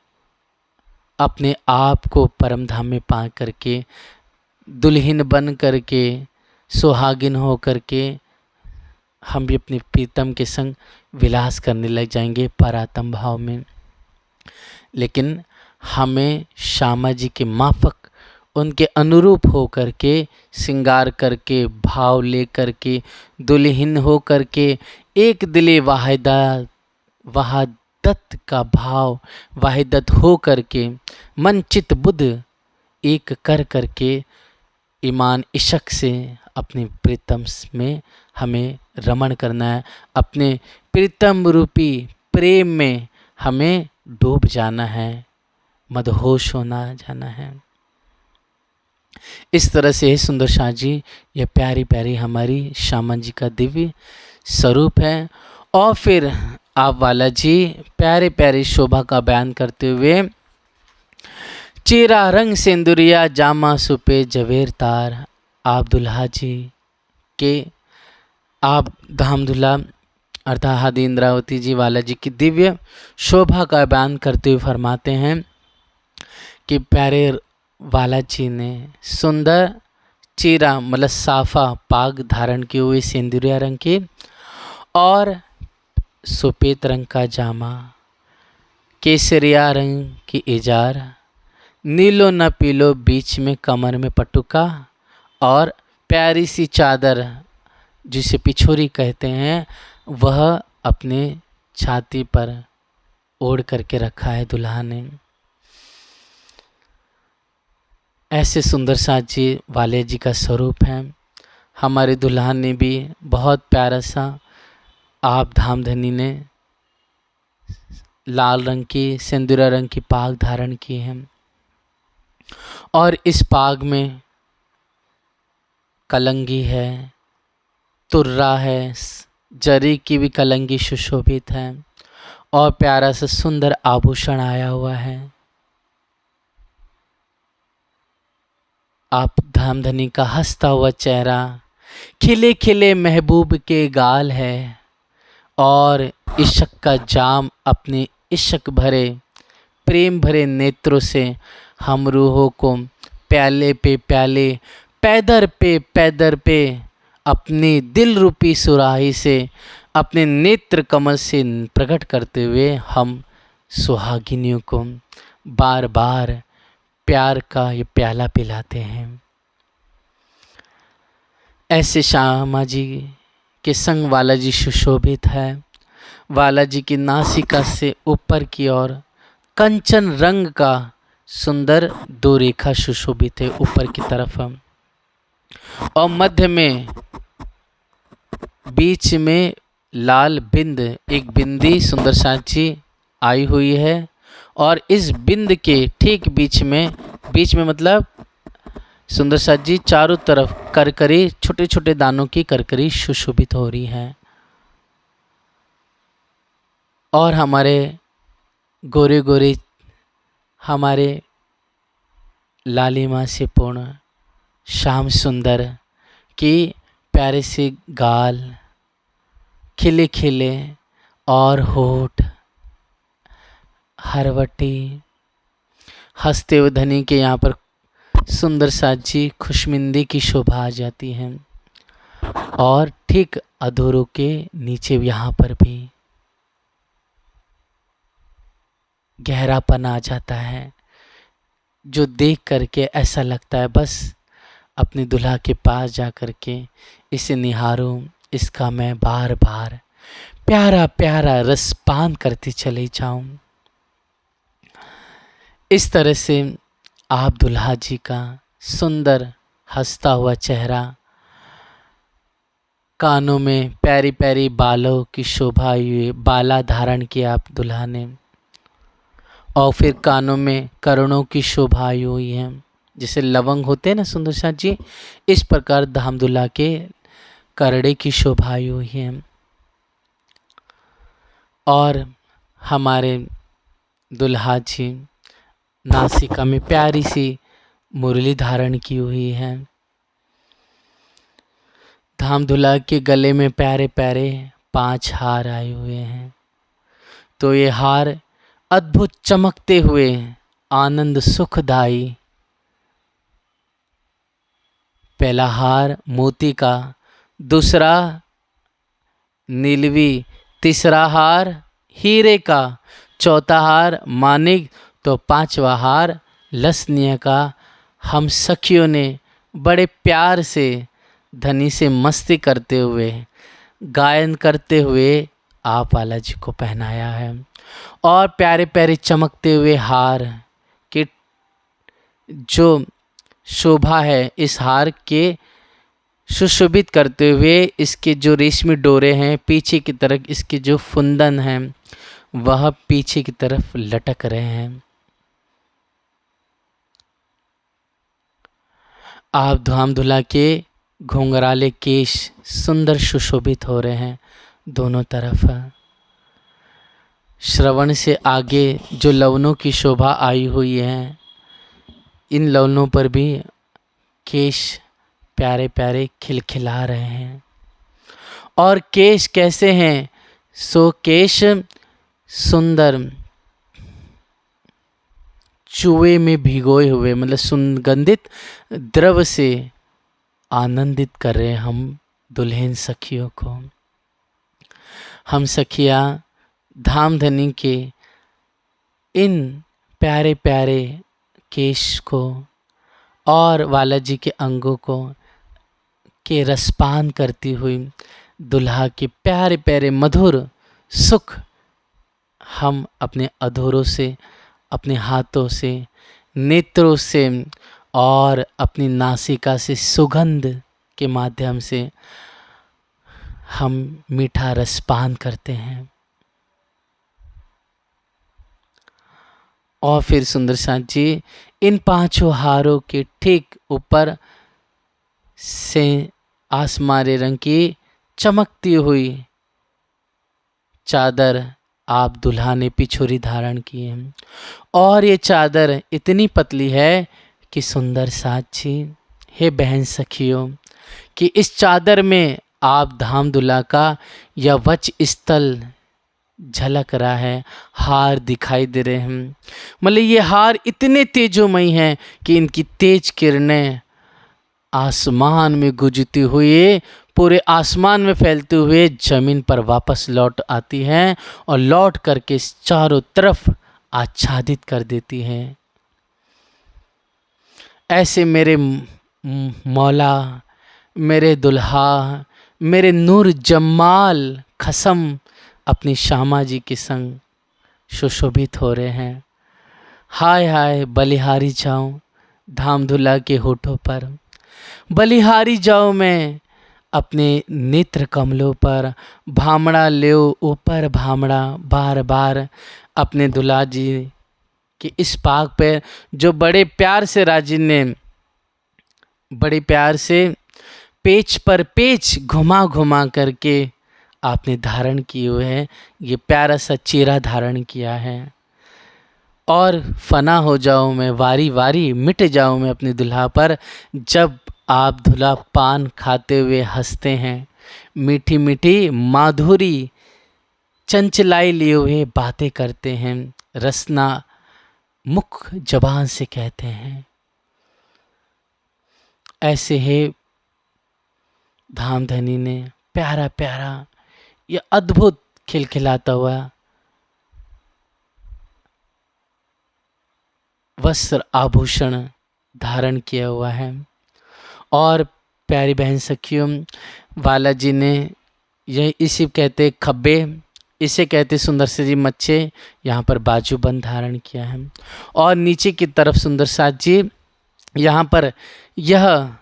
अपने आप को परम धाम में पा करके, दुल्हन बन करके, सुहागिन हो करके हम भी अपने प्रीतम के संग विलास करने लग जाएंगे परात्म भाव में। लेकिन हमें श्यामा जी के माफक उनके अनुरूप हो करके, श्रृंगार करके, भाव ले करके, दुल्हन हो करके, एक दिले वहादत का भाव वाहिदत हो करके, मन चित बुद्ध एक कर करके, ईमान इशक से अपने प्रीतम में हमें रमण करना है। अपने प्रीतम रूपी प्रेम में हमें डूब जाना है, मदहोश होना जाना है। इस तरह से सुंदर शाह जी, यह प्यारी प्यारी हमारी श्यामा जी का दिव्य स्वरूप है। और फिर आप वाला जी प्यारे प्यारी शोभा का बयान करते हुए, चेरा रंग सिंदुरिया जामा सुपे जवेर तार, आप दुल्हा जी के, आप धाम दुल्हा अर्थात हादी इंद्रावती जी वाला जी की दिव्य शोभा का बयान करते हुए फरमाते हैं कि प्यारे वाला जी ने सुंदर चीरा मतलब साफा पाग धारण किए हुए सिंदूरिया रंग की और सफ़ेद रंग का जामा, केसरिया रंग की इजार, नीलो न पीलो बीच में कमर में पटुका और प्यारी सी चादर जिसे पिछोरी कहते हैं वह अपने छाती पर ओढ़ करके रखा है दुल्हा ने। ऐसे सुंदर साथ जी वाले जी का स्वरूप है। हमारे दुल्हन ने भी बहुत प्यारा सा, आप धामधनी ने लाल रंग की सिंदूरा रंग की पाग धारण की है और इस पाग में कलंगी है, तुर्रा है, जरी की भी कलंगी सुशोभित है और प्यारा सा सुंदर आभूषण आया हुआ है। आप धामधनी का हंसता हुआ चेहरा, खिले खिले महबूब के गाल है और इश्क का जाम अपने इश्क भरे प्रेम भरे नेत्रों से हम रूहों को प्याले पे प्याले, पैदर पे अपनी दिल रूपी सुराही से अपने नेत्र कमल से प्रकट करते हुए हम सुहागिनियों को बार बार प्यार का ये प्याला पिलाते हैं। ऐसे श्यामा जी के संग वाला जी सुशोभित है। वाला जी की नासिका से ऊपर की ओर कंचन रंग का सुंदर दो रेखा सुशोभित है ऊपर की तरफ और मध्य में बीच में लाल बिंद, एक बिंदी सुंदर सांची आई हुई है और इस बिंद के ठीक बीच में मतलब सुंदर साथ जी चारों तरफ करकरी, छोटे छोटे दानों की करकरी सुशोभित हो रही है और हमारे गोरे गोरे, हमारे लालिमा से पूर्ण श्याम सुंदर की प्यारे से गाल, खिले खिले और होठ, हरवटी, हंसते हुए धनी के यहाँ पर सुंदर साथ जी खुशमिंदी की शोभा आ जाती है और ठीक अधूरों के नीचे यहाँ पर भी गहरापन आ जाता है, जो देख करके ऐसा लगता है बस अपने दुल्हा के पास जा कर के इसे निहारूं, इसका मैं बार बार प्यारा प्यारा रसपान करती चले जाऊं। इस तरह से आप दुल्हा जी का सुंदर हंसता हुआ चेहरा, कानों में प्यारी प्यारी बालों की शोभा हुई बाला धारण किया आप दुल्हा ने और फिर कानों में कर्णों की शोभा हुई है, जैसे लवंग होते हैं ना सुंदर साथ जी, इस प्रकार धाम दुल्हा के करड़े की शोभा हुई है और हमारे दुल्हा जी नासिका में प्यारी सी मुरली धारण की हुई है। धाम दुल्हा के गले में प्यारे प्यारे 5 हार आए हुए हैं। तो ये हार अद्भुत चमकते हुए आनंद सुखदाई, पहला हार मोती का, दूसरा नीलवी, तीसरा हार हीरे का, चौथा हार मानिक, तो पांचवा हार लसनिया का। हम सखियों ने बड़े प्यार से धनी से मस्ती करते हुए, गायन करते हुए आप वाला जी को पहनाया है। और प्यारे प्यारे चमकते हुए हार के जो शोभा है, इस हार के सुशोभित करते हुए इसके जो रेशमी डोरे हैं, पीछे की तरफ इसके जो फुंदन हैं वह पीछे की तरफ लटक रहे हैं। आप धाम धुला के घुंघराले केश सुंदर सुशोभित हो रहे हैं दोनों तरफ। श्रवण से आगे जो लवनों की शोभा आई हुई है, इन लवनों पर भी केश प्यारे प्यारे खिलखिला रहे हैं। और केश कैसे हैं? सो केश सुंदर चूहे में भिगोए हुए, मतलब सुगंधित द्रव से आनंदित कर रहे हैं हम दुल्हन सखियों को। हम सखियाँ धामधनी के इन प्यारे प्यारे केश को और बालाजी के अंगों को के रसपान करती हुई दुल्हा के प्यारे प्यारे मधुर सुख हम अपने अधरों से, अपने हाथों से, नेत्रों से और अपनी नासिका से सुगंध के माध्यम से हम मीठा रसपान करते हैं। और फिर सुंदर साथ जी इन पांचों हारों के ठीक ऊपर से आसमानी रंग की चमकती हुई चादर आप दुल्हा ने पिछोरी धारण की है। और ये चादर इतनी पतली है कि सुंदर साथी, हे बहन सखियों, कि इस चादर में आप धाम दुल्हा का या वच स्थल झलक रहा है, हार दिखाई दे रहे हैं। मतलब ये हार इतने तेजोमयी हैं कि इनकी तेज किरणें आसमान में गुजरती हुई पूरे आसमान में फैलते हुए जमीन पर वापस लौट आती हैं और लौट करके चारों तरफ आच्छादित कर देती हैं। ऐसे मेरे मौला, मेरे दुल्हा, मेरे नूर जमाल खसम अपनी श्यामा जी के संग सुशोभित हो रहे हैं। हाय हाय बलिहारी जाऊं धाम धुला के होठों पर, बलिहारी जाऊं मैं अपने नेत्र कमलों पर, भामड़ा ले ऊपर भामड़ा बार बार अपने दुल्हा जी के इस पाग पे जो बड़े प्यार से राजी ने बड़े प्यार से पेच पर पेच घुमा घुमा करके आपने धारण किए हुए हैं। ये प्यारा सा चेहरा धारण किया है। और फना हो जाऊं मैं, वारी वारी मिट जाऊं मैं अपने दुल्हा पर, जब आप दुल्हा पान खाते हुए हंसते हैं, मीठी मीठी माधुरी चंचलाई लिए हुए बातें करते हैं, रसना मुख जबान से कहते हैं। ऐसे ही धामधनी ने प्यारा प्यारा ये अद्भुत खिलखिलाता हुआ वस्त्र आभूषण धारण किया हुआ है। और प्यारी बहन सखियों, बालाजी ने यह इसी कहते खब्बे, इसे कहते सुंदर से जी मच्छे, यहाँ पर बाजूबंद धारण किया है। और नीचे की तरफ सुंदर साथ जी यहाँ पर यह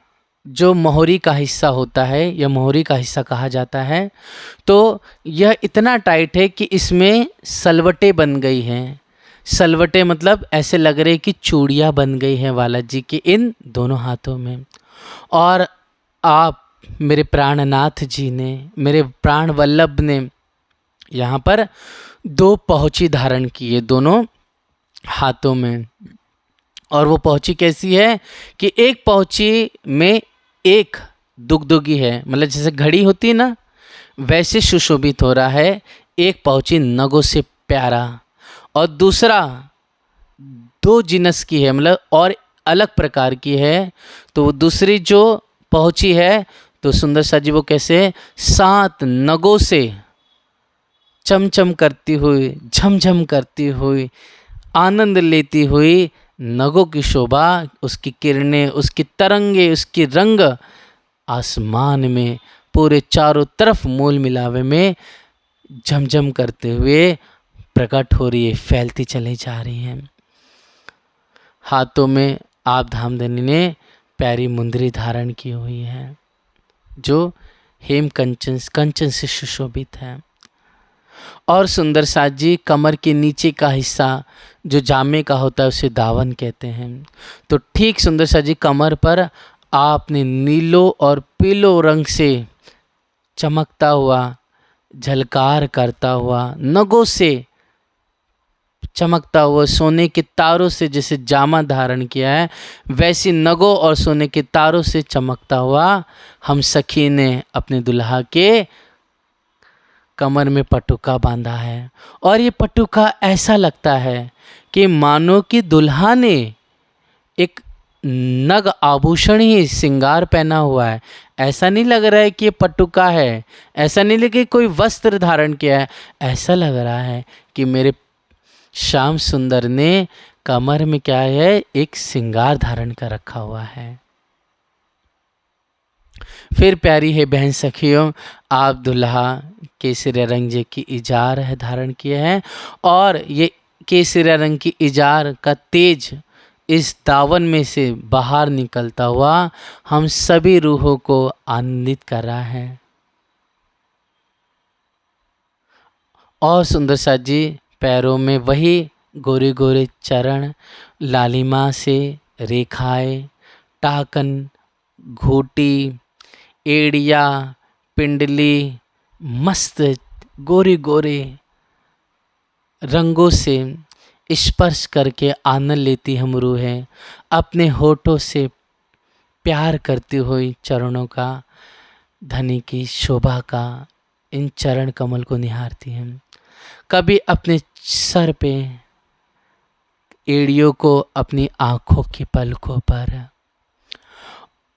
जो मोहरी का हिस्सा होता है, यह मोहरी का हिस्सा कहा जाता है। तो यह इतना टाइट है कि इसमें सलवटें बन गई हैं। सलवटें मतलब ऐसे लग रहे कि चूड़ियाँ बन गई हैं बालाजी के इन दोनों हाथों में। और आप मेरे प्राणनाथ जी ने, मेरे प्राण वल्लभ ने यहाँ पर 2 पहुँची धारण की है दोनों हाथों में। और वो पहुँची कैसी है कि एक पहुँची में एक दुगदुगी है, मतलब जैसे घड़ी होती है ना, वैसे सुशोभित हो रहा है। एक पहुँची नगों से प्यारा और दूसरा 2 जिनस की है, मतलब और अलग प्रकार की है। तो वो दूसरी जो पहुँची है तो सुंदर सा जी वो कैसे 7 नगों से चमचम करती हुई, झमझम करती हुई, आनंद लेती हुई नगों की शोभा, उसकी किरणें, उसकी तरंगे, उसकी रंग आसमान में पूरे चारों तरफ मूल मिलावे में झमझम करते हुए प्रकट हो रही है, फैलती चली जा रही है। हाथों में आप धामधनी ने प्यारी मुंदरी धारण की हुई है जो हेम कंचन से सुशोभित है। और सुंदर साज जी कमर के नीचे का हिस्सा जो जामे का होता है उसे दावन कहते हैं। तो ठीक सुंदर साज जी कमर पर आपने नीलो और पीलो रंग से चमकता हुआ, झलकार करता हुआ, नगों से चमकता हुआ, सोने के तारों से जैसे जामा धारण किया है, वैसी नगों और सोने के तारों से चमकता हुआ हम सखी ने अपने दुल्हा के कमर में पटुका बांधा है। और ये पटुका ऐसा लगता है कि मानो कि दुल्हा ने एक नग आभूषण ही श्रृंगार पहना हुआ है। ऐसा नहीं लग रहा है कि ये पटुका है, ऐसा नहीं लगे कोई वस्त्र धारण किया है, ऐसा लग रहा है कि मेरे श्याम सुंदर ने कमर में क्या है, एक श्रृंगार धारण कर रखा हुआ है। फिर प्यारी है बहन सखियों, आप दुल्हा केसरिया रंग की इजार है धारण किए हैं और ये केसरिया रंग की इजार का तेज इस दावन में से बाहर निकलता हुआ हम सभी रूहों को आनंदित कर रहा है। और सुंदर सा जी पैरों में वही गोरे गोरे चरण, लालिमा से रेखाएं, टाकन, घूटी, एड़िया, पिंडली मस्त गोरे गोरे रंगों से स्पर्श करके आनंद लेती हम रूहें अपने होठों से प्यार करती हुई चरणों का, धनी की शोभा का इन चरण कमल को निहारती हैं। कभी अपने सर पे एड़ियों को अपनी आँखों की पलकों पर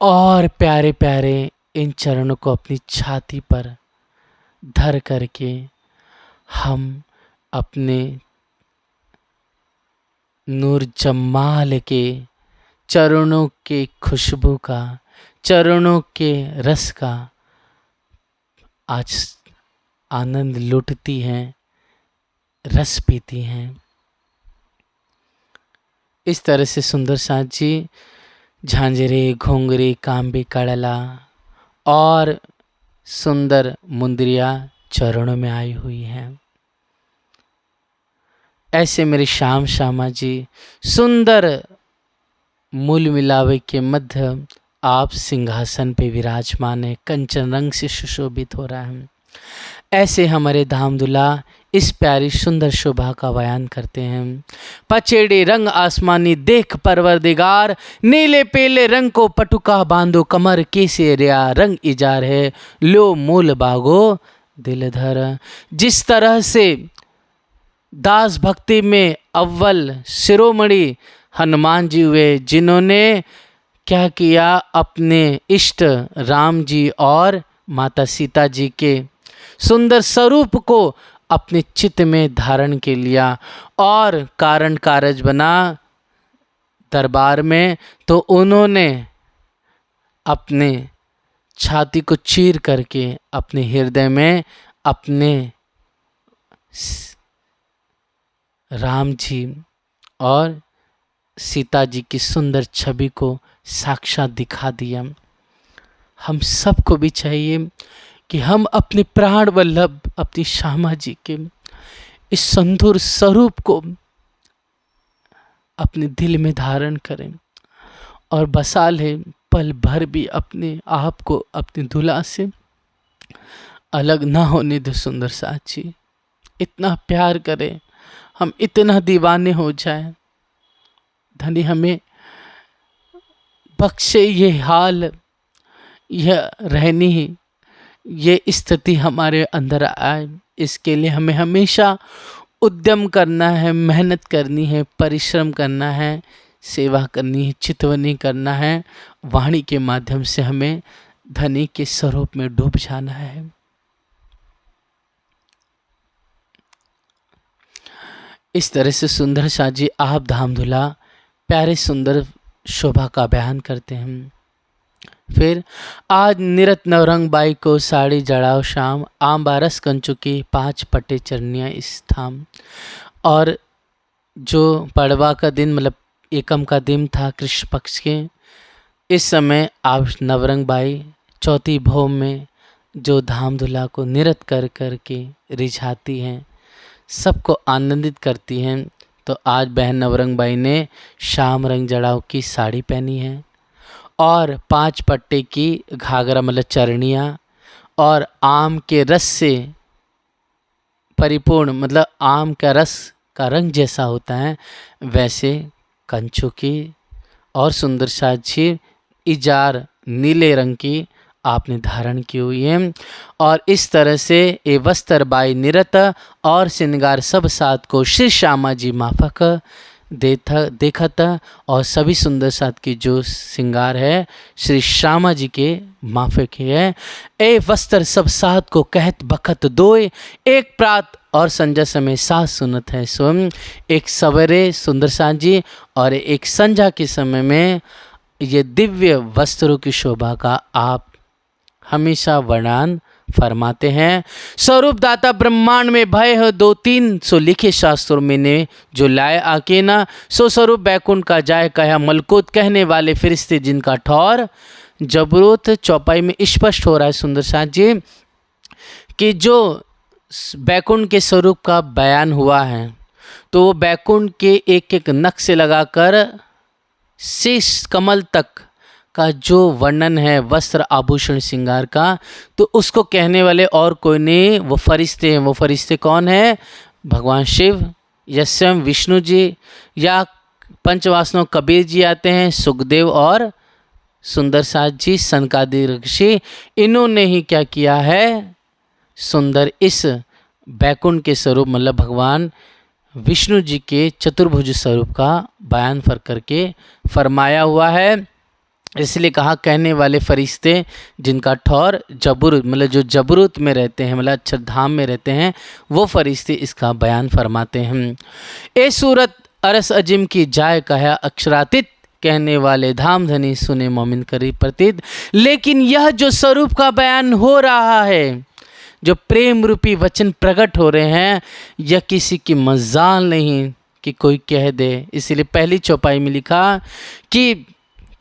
और प्यारे प्यारे इन चरणों को अपनी छाती पर धर करके हम अपने नूर जमाल के चरणों के खुशबू का, चरणों के रस का आज आनंद लुटती हैं, रस पीती हैं। इस तरह से सुंदर साथ जी झांझरे, घोंगरे, कांबे, कड़ला और सुंदर मुंदरिया चरणों में आई हुई हैं। ऐसे मेरे श्याम श्यामा जी सुंदर मूल मिलावे के मध्य आप सिंहासन पे विराजमान है, कंचन रंग से सुशोभित हो रहा है। ऐसे हमारे धाम दुल्हा इस प्यारी सुंदर शोभा का बयान करते हैं। पचेड़े रंग आसमानी देख परवरदिगार, नीले पीले रंग को पटुका बांधो कमर, केसरिया रंग इजार है लो मूल बागो दिल धर। जिस तरह से दास भक्ति में अव्वल शिरोमणि हनुमान जी हुए, जिन्होंने क्या किया, अपने इष्ट राम जी और माता सीता जी के सुंदर स्वरूप को अपने चित्त में धारण के लिया और कारण कारज बना दरबार में, तो उन्होंने अपने छाती को चीर करके अपने हृदय में अपने राम जी और सीता जी की सुंदर छवि को साक्षात दिखा दिया। हम सबको भी चाहिए कि हम अपने प्राण वल्लभ अपनी श्यामा जी के इस संधुर स्वरूप को अपने दिल में धारण करें और बसा लें, पल भर भी अपने आप को अपने दुल्हा से अलग ना होने दे। सुंदर साची इतना प्यार करें, हम इतना दीवाने हो जाएं, धनी हमें बख्शे ये हाल, यह रहनी, ये स्थिति हमारे अंदर आए। इसके लिए हमें हमेशा उद्यम करना है, मेहनत करनी है, परिश्रम करना है, सेवा करनी है, चितवनी करना है। वाणी के माध्यम से हमें धनी के स्वरूप में डूब जाना है। इस तरह से सुंदर शाह जी आप धामधुला प्यारे सुंदर शोभा का बयान करते हैं। फिर आज निरत नवरंग बाई को साड़ी जड़ाओ शाम, आम बारस कंचु की 5 पटे चरनियाँ इस थाम। और जो पड़वा का दिन मतलब एकम का दिन था कृष्ण पक्ष के, इस समय आप नवरंग बाई चौथी भौम में जो धामधुला को निरत कर कर के रिझाती हैं, सबको आनंदित करती हैं। तो आज बहन नवरंग बाई ने शाम रंग जड़ाओ की साड़ी पहनी है और 5 पट्टे की घाघरा मतलब चरनियाँ, और आम के रस से परिपूर्ण मतलब आम का रस का रंग जैसा होता है वैसे कंचों की, और सुंदर साजी इजार नीले रंग की आपने धारण की हुई है। और इस तरह से ए वस्त्र बाई निरत और श्रृंगार सब साथ को श्री श्यामा जी माफक देखा था। और सभी सुंदर साथ की जो श्रृंगार है श्री श्यामा जी के माफक है। ए वस्त्र सब साथ को कहत बखत दोए, एक प्रात और संध्या समय साथ सुनत है स्वयं। एक सवेरे सुंदर साथ जी और एक संध्या के समय में ये दिव्य वस्त्रों की शोभा का आप हमेशा वर्णन फरमाते हैं। स्वरूप दाता ब्रह्मांड में भय है 2-3 सो लिखे शास्त्रों में ने, जो लाए आके ना सो स्वरूप बैकुंठ का जाय कहा मलकुत, कहने वाले फिरिश्ते जिनका ठौर जबरूत। चौपाई में स्पष्ट हो रहा है सुंदर साथ जी कि जो बैकुंठ के स्वरूप का बयान हुआ है तो वो बैकुंठ के एक एक नख से लगाकर शीश कमल तक का जो वर्णन है वस्त्र आभूषण श्रृंगार का, तो उसको कहने वाले और कोई नहीं, वो फरिश्ते हैं। वो फरिश्ते कौन है? भगवान शिव या स्वयं विष्णु जी या पंचवासनों कबीर जी आते हैं, सुखदेव और सुंदर साथ जी सनकादि ऋषि, इन्होंने ही क्या किया है सुंदर इस बैकुंठ के स्वरूप मतलब भगवान विष्णु जी के चतुर्भुज स्वरूप का बयान करके फरमाया हुआ है। इसलिए कहा कहने वाले फरिश्ते जिनका ठौर जबरूत मतलब जो जबरूत में रहते हैं मतलब अक्षरधाम में रहते हैं, वो फरिश्ते इसका बयान फरमाते हैं। ए सूरत अरस अजिम की जाय कहा अक्षरातीत, कहने वाले धाम धनी सुने मोमिन करी प्रतीत। लेकिन यह जो स्वरूप का बयान हो रहा है, जो प्रेम रूपी वचन प्रकट हो रहे हैं, यह किसी की मजाल नहीं कि कोई कह दे। इसलिए पहली चौपाई में लिखा कि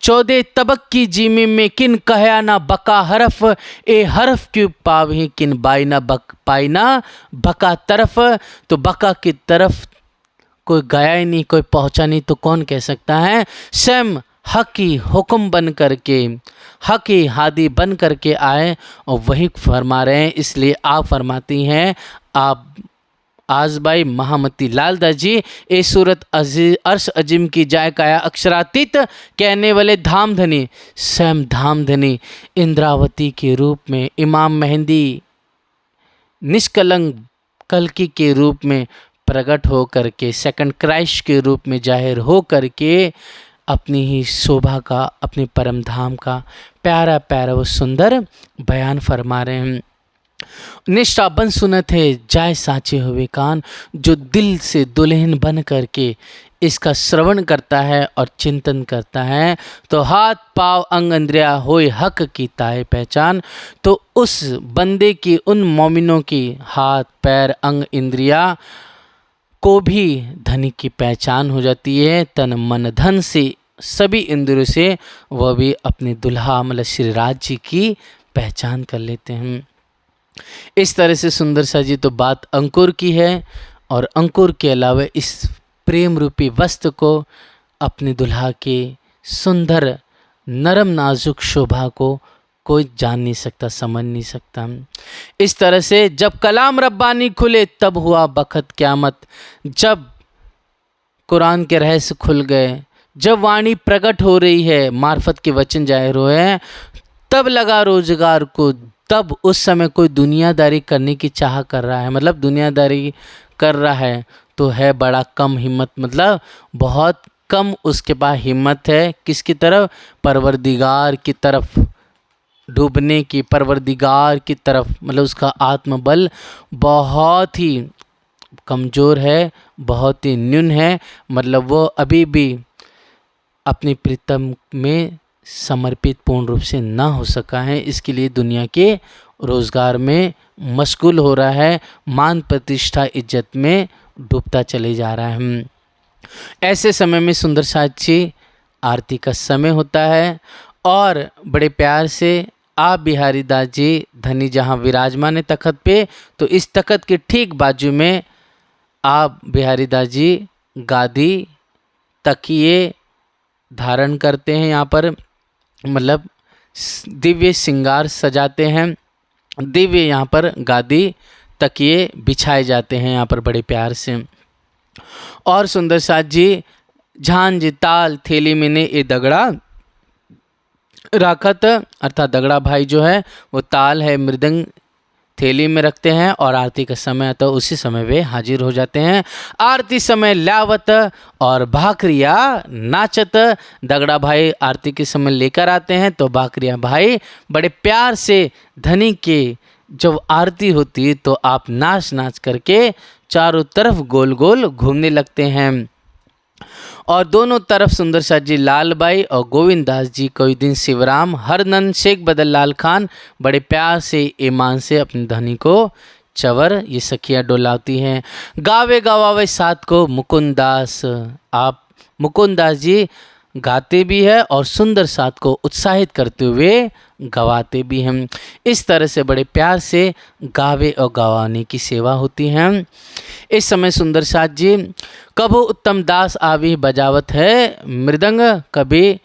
14 तबक की जीमी में किन कहया ना बका हरफ, ए हरफ क्यों पावी किन बाइना बक पाइना बका तरफ। तो बका की तरफ कोई गया ही नहीं, कोई पहुंचा नहीं, तो कौन कह सकता है? स्वयं हक की हुक्म बन करके हक की हादी बन करके आए और वही फरमा रहे हैं। इसलिए आप फरमाती हैं आप आजबाई महामती लालदास जी, ए सूरत अर्श अजिम की जाय काया अक्षरातीत, कहने वाले धाम धनी स्वयं धाम धनी इंद्रावती के रूप में इमाम मेहंदी निष्कलंक कल्कि के रूप में प्रकट हो करके सेकंड क्राइस्ट के रूप में जाहिर हो करके अपनी ही शोभा का अपने परम धाम का प्यारा प्यारा वो सुंदर बयान फरमा रहे हैं। निष्ठाबन सुनत है जाय साचे हुए कान, जो दिल से दुल्हन बन करके इसका श्रवण करता है और चिंतन करता है, तो हाथ पाँव अंग इंद्रिया होए हक की ताए पहचान। तो उस बंदे की उन मोमिनों की हाथ पैर अंग इंद्रिया को भी धनी की पहचान हो जाती है। तन मन धन से सभी इंद्रियों से वह भी अपने दुल्हा मतलब श्री राज जी की पहचान कर लेते हैं। इस तरह से सुंदर सा जी तो बात अंकुर की है, और अंकुर के अलावा इस प्रेम रूपी वस्त्र को अपने दुल्हा के सुंदर नरम नाजुक शोभा को कोई जान नहीं सकता, समझ नहीं सकता। इस तरह से जब कलाम रब्बानी खुले तब हुआ बखत क़यामत, जब कुरान के रहस्य खुल गए, जब वाणी प्रकट हो रही है, मार्फत के वचन जाहिर हुए हैं, तब लगा रोजगार को। तब उस समय कोई दुनियादारी करने की चाह कर रहा है, मतलब दुनियादारी कर रहा है तो है बड़ा कम हिम्मत, मतलब बहुत कम उसके पास हिम्मत है। किसकी तरफ? परवरदिगार की तरफ डूबने की, परवरदिगार की तरफ, मतलब उसका आत्मबल बहुत ही कमज़ोर है, बहुत ही न्यून है, मतलब वो अभी भी अपनी प्रीतम में समर्पित पूर्ण रूप से ना हो सका है। इसके लिए दुनिया के रोज़गार में मशगूल हो रहा है, मान प्रतिष्ठा इज्जत में डूबता चले जा रहा है। ऐसे समय में सुंदर साची आरती का समय होता है और बड़े प्यार से आप बिहारी दास जी धनी जहाँ विराजमान है तखत पे, तो इस तखत के ठीक बाजू में आप बिहारी दास जी गादी, तकिए धारण करते हैं। यहाँ पर मतलब दिव्य श्रृंगार सजाते हैं, दिव्य यहाँ पर गादी तकिए बिछाए जाते हैं यहाँ पर बड़े प्यार से। और सुंदर साथ जी झांझ ताल थैली में ने ये दगड़ा राखत, अर्थात दगड़ा भाई जो है वो ताल है मृदंग थैली में रखते हैं और आरती का समय आता है उसी समय वे हाजिर हो जाते हैं। आरती समय लावत और भाकरिया नाचत, दगड़ा भाई आरती के समय लेकर आते हैं तो भाकरिया भाई बड़े प्यार से धनी के जब आरती होती है तो आप नाच नाच करके चारों तरफ गोल गोल घूमने लगते हैं। और दोनों तरफ सुंदर साथ जी लालबाई और गोविंद दास जी, कोई दिन शिवराम, हरनंद, शेख बदल लाल खान बड़े प्यार से ईमान से अपने धनी को चवर ये सखियाँ डोलाती हैं। गावे गवावे साथ को मुकुंद दास, आप मुकुंद दास जी गाते भी हैं और सुंदर साथ को उत्साहित करते हुए गवाते भी हैं। इस तरह से बड़े प्यार से गावे और गवाने की सेवा होती है। इस समय सुंदर साथ जी कभू उत्तम दास आवी बजावत है मृदंग, कभी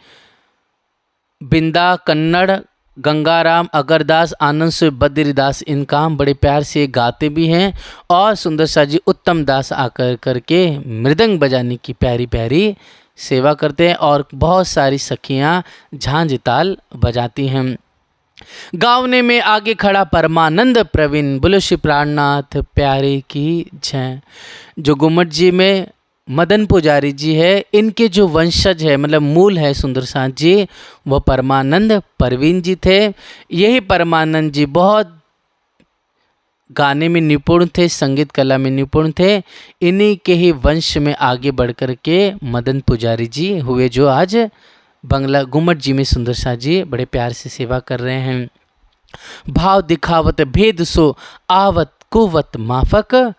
बिंदा कन्नड़ गंगाराम अगरदास आनंद से बद्रीदास इन काम बड़े प्यार से गाते भी हैं। और सुंदर साथ जी उत्तम दास आकर करके मृदंग बजाने की प्यारी प्यारी सेवा करते हैं और बहुत सारी सखियाँ झांझ ताल बजाती हैं। गावने में आगे खड़ा परमानंद प्रवीण, बोलो श्री प्राणनाथ प्यारे की जय। जो गुम्मट जी में मदन पुजारी जी है, इनके जो वंशज है मतलब मूल है सुंदर साथ जी, वह परमानंद प्रवीण जी थे। यही परमानंद जी बहुत गाने में निपुण थे, संगीत कला में निपुण थे। इन्हीं के ही वंश में आगे बढ़ कर के मदन पुजारी जी हुए, जो आज बंगला गुम्मट जी में सुंदर साथ जी बड़े प्यार से सेवा कर रहे हैं। भाव दिखावत भेद सो आवत कुवत माफक,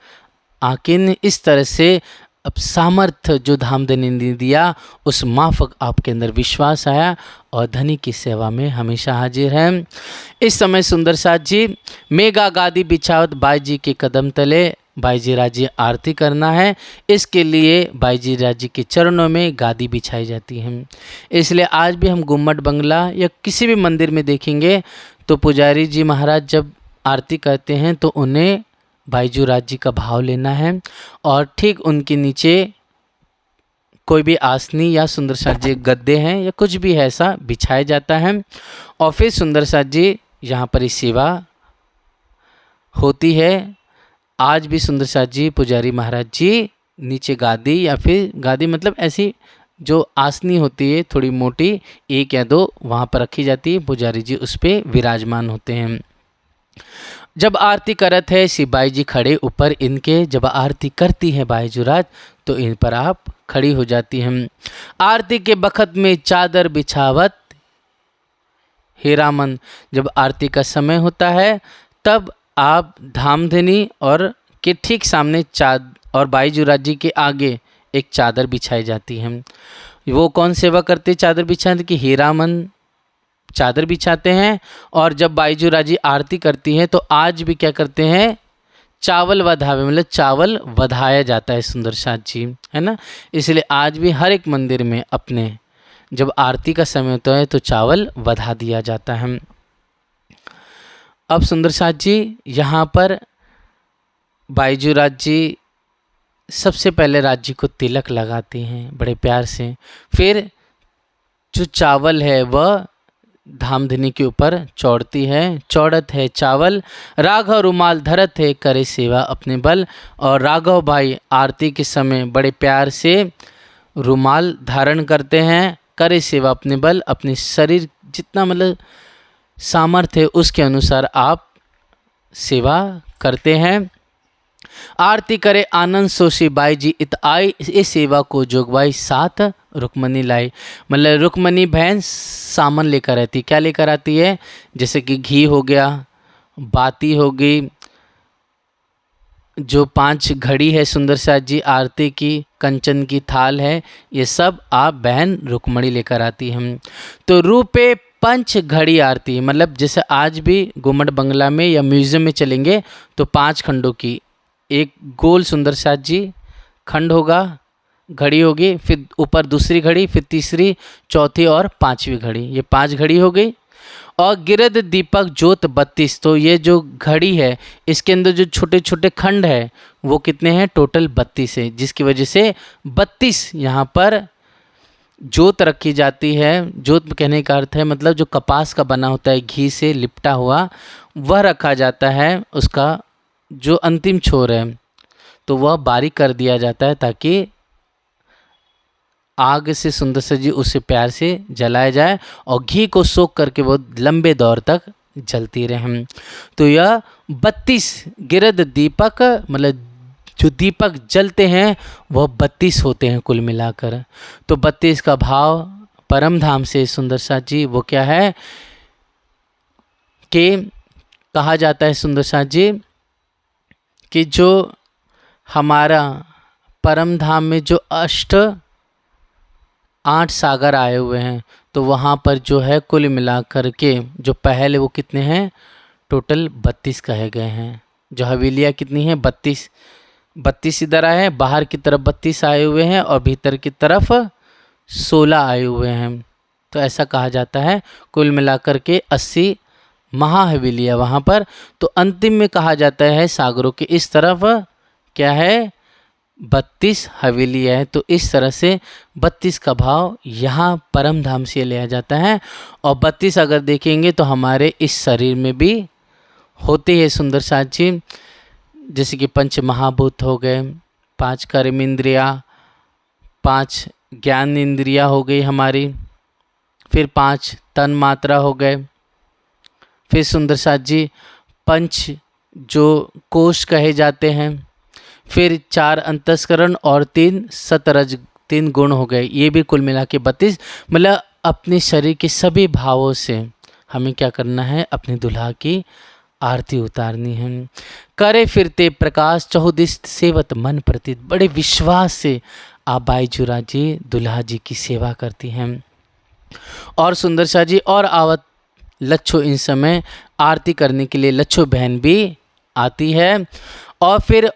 आकिन इस तरह से अब सामर्थ्य जो धामधनी ने दिया उस माफक आपके अंदर विश्वास आया और धनी की सेवा में हमेशा हाजिर हैं। इस समय सुंदर साथ जी मेगा गादी बिछावत बाई जी के कदम तले बाईजी राजी आरती करना है, इसके लिए बाईजी राजी के चरणों में गादी बिछाई जाती है। इसलिए आज भी हम गुम्मट बंगला या किसी भी मंदिर में देखेंगे तो पुजारी जी महाराज जब आरती करते हैं तो उन्हें बाईजू राज जी का भाव लेना है और ठीक उनके नीचे कोई भी आसनी या सुंदर साथ जी गद्दे हैं या कुछ भी है ऐसा बिछाया जाता है। और फिर सुंदर साथ जी यहाँ पर इस सेवा होती है। आज भी सुंदर साथ जी पुजारी महाराज जी नीचे गादी या फिर गादी मतलब ऐसी जो आसनी होती है थोड़ी मोटी, एक या दो वहाँ पर रखी जाती है, पुजारी जी उस पर विराजमान होते हैं। जब आरती करत है सिपाही जी खड़े ऊपर इनके, जब आरती करती है बाईजुराज तो इन पर आप खड़ी हो जाती हैं। आरती के बखत में चादर बिछावत हीरामन, जब आरती का समय होता है तब आप धामधनी और के ठीक सामने और बाईजुराज जी के आगे एक चादर बिछाई जाती है। वो कौन सेवा करते चादर बिछाने की? हीरामन चादर बिछाते हैं। और जब बाईजुराज जी आरती करती हैं तो आज भी क्या करते हैं? चावल वधावे, मतलब चावल वधाया जाता है सुंदर साथ जी, है ना। इसलिए आज भी हर एक मंदिर में अपने जब आरती का समय होता है तो चावल वधा दिया जाता है। अब सुंदर साथ जी यहाँ पर बाईजुराज जी सबसे पहले राज्य को तिलक लगाते हैं बड़े प्यार से, फिर जो चावल है वह धामधनी के ऊपर चौड़ती है, चौड़त है चावल। राघव रुमाल धरत है करे सेवा अपने बल, और राघव भाई आरती के समय बड़े प्यार से रुमाल धारण करते हैं, करे सेवा अपने बल, अपने शरीर जितना मतलब सामर्थ्य है उसके अनुसार आप सेवा करते हैं। आरती करे आनंद सोशी बाई जी इत आई, इस सेवा को जोगबाई साथ रुक्मणी लाई। मतलब रुक्मणी बहन सामान लेकर आती। क्या लेकर आती है? जैसे कि घी हो गया, बाती हो गई, जो 5 घड़ी है सुंदर साथ जी आरती की, कंचन की थाल है, ये सब आप बहन रुक्मणी लेकर आती हैं। तो रूपे पंच घड़ी आरती, मतलब जैसे आज भी गुम्मट बंगला में या म्यूज़ियम में चलेंगे तो 5 खंडों की एक गोल सुंदर साथ जी खंड होगा, घड़ी होगी, फिर ऊपर दूसरी घड़ी, फिर तीसरी, चौथी और 5वीं घड़ी, ये 5 घड़ी हो गई। और गिरद दीपक ज्योत 32, तो ये जो घड़ी है इसके अंदर जो छोटे छोटे खंड है वो कितने हैं? टोटल 32 है, जिसकी वजह से 32 यहाँ पर ज्योत रखी जाती है। ज्योत कहने का अर्थ है मतलब जो कपास का बना होता है, घी से लिपटा हुआ, वह रखा जाता है। उसका जो अंतिम छोर है तो वह बारीक कर दिया जाता है ताकि आग से सुंदर से जी उसे प्यार से जलाया जाए और घी को सोख करके वो लंबे दौर तक जलती रहे। तो यह 32 गिरद दीपक, मतलब जो दीपक जलते हैं वह 32 होते हैं कुल मिलाकर। तो 32 का भाव परम धाम से सुंदर साथ जी वो क्या है कि कहा जाता है सुंदर साथ जी कि जो हमारा परम धाम में जो 8 सागर आए हुए हैं, तो वहाँ पर जो है कुल मिलाकर के जो पहले वो कितने हैं? टोटल 32 कहे गए हैं। जो हवेलियाँ कितनी हैं? 32 इधर आए हैं, बाहर की तरफ 32 आए हुए हैं और भीतर की तरफ 16 आए हुए हैं। तो ऐसा कहा जाता है कुल मिलाकर के 80 महाहवेलियाँ वहाँ पर। तो अंतिम में कहा जाता है सागरों के इस तरफ क्या है? 32 हवेलियाँ है। तो इस तरह से 32 का भाव यहाँ परम धाम से लिया जाता है। और 32 अगर देखेंगे तो हमारे इस शरीर में भी होते हैं सुंदर साथ जी, जैसे कि पंच महाभूत हो गए, 5 कर्म इंद्रिया, 5 ज्ञान इंद्रिया हो गई हमारी, फिर 5 तन मात्रा हो गए, फिर सुंदर साथ जी 5 जो कोश कहे जाते हैं, फिर 4 अंतस्करण और 3 सतरज 3 गुण हो गए। ये भी कुल मिला के 32। मतलब अपने शरीर के सभी भावों से हमें क्या करना है? अपनी दुल्हा की आरती उतारनी है। करे फिरते प्रकाश चहुदिश सेवत मन प्रति, बड़े विश्वास से आप बाईजुरा जी दुल्हा जी की सेवा करती हैं। और सुंदर शाह जी और आवत लच्छो इन समय आरती करने के लिए लच्छो बहन भी आती है। और फिर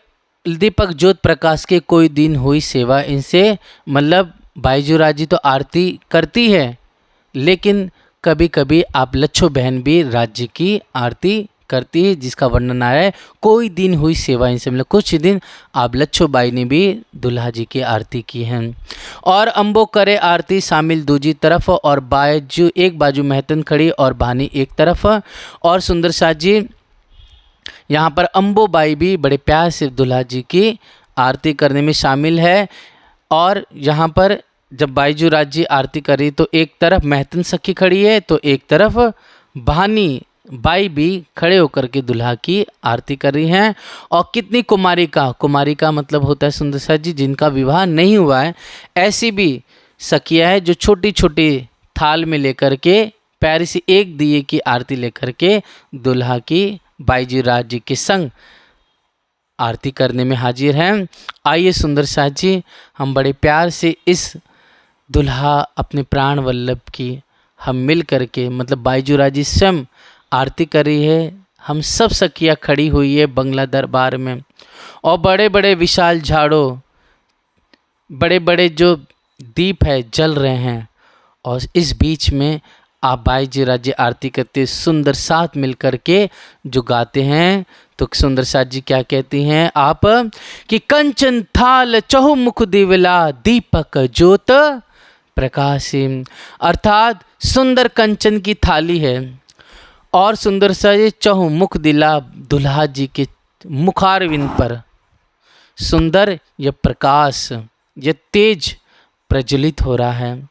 दीपक ज्योत प्रकाश के कोई दिन हुई सेवा इनसे, मतलब बाईजुरा जी तो आरती करती है, लेकिन कभी कभी आप लच्छो बहन भी राज्य की आरती करती है, जिसका वर्णन आ रहा है कोई दिन हुई सेवा इनसे, मतलब कुछ दिन आप लच्छो बाई ने भी दुल्हा जी की आरती की है। और अम्बो करे आरती शामिल दूजी तरफ, और बाजू एक बाजू महतन खड़ी और बहानी एक तरफ। और सुंदर साथ जी यहाँ पर अम्बोबाई भी बड़े प्यार से दुल्हा जी की आरती करने में शामिल है। और यहाँ पर जब बाईजू राज जी आरती करी तो एक तरफ महतन सखी खड़ी है, तो एक तरफ बहानी बाई भी खड़े होकर के दुल्हा की आरती कर रही हैं। और कितनी कुमारिका मतलब होता है सुंदर साथ जी जिनका विवाह नहीं हुआ है, ऐसी भी सखियाँ है जो छोटी छोटी थाल में लेकर के प्यारी सी एक दिए की आरती लेकर के दुल्हा की बाईजी राज जी के संग आरती करने में हाजिर हैं। आइए सुंदर साथ जी हम बड़े प्यार से इस दुल्हा अपने प्राण वल्लभ की हम मिल करके, मतलब बाईजू राज जी स्वयं आरती कर रही है, हम सब सखियाँ खड़ी हुई है बंगला दरबार में, और बड़े बड़े विशाल झाड़ों, बड़े बड़े जो दीप है जल रहे हैं, और इस बीच में आप बाईजी राज जी आरती करते सुंदर साथ मिल कर के जो गाते हैं। तो सुंदर साथ जी क्या कहती हैं आप कि कंचन थाल चहुमुख दिवला दीपक ज्योत प्रकाशी, अर्थात सुंदर कंचन की थाली है और सुंदर सा ये चहुमुख दिला दुल्हा जी के मुखारविंद पर सुंदर यह प्रकाश, यह तेज प्रज्वलित हो रहा है।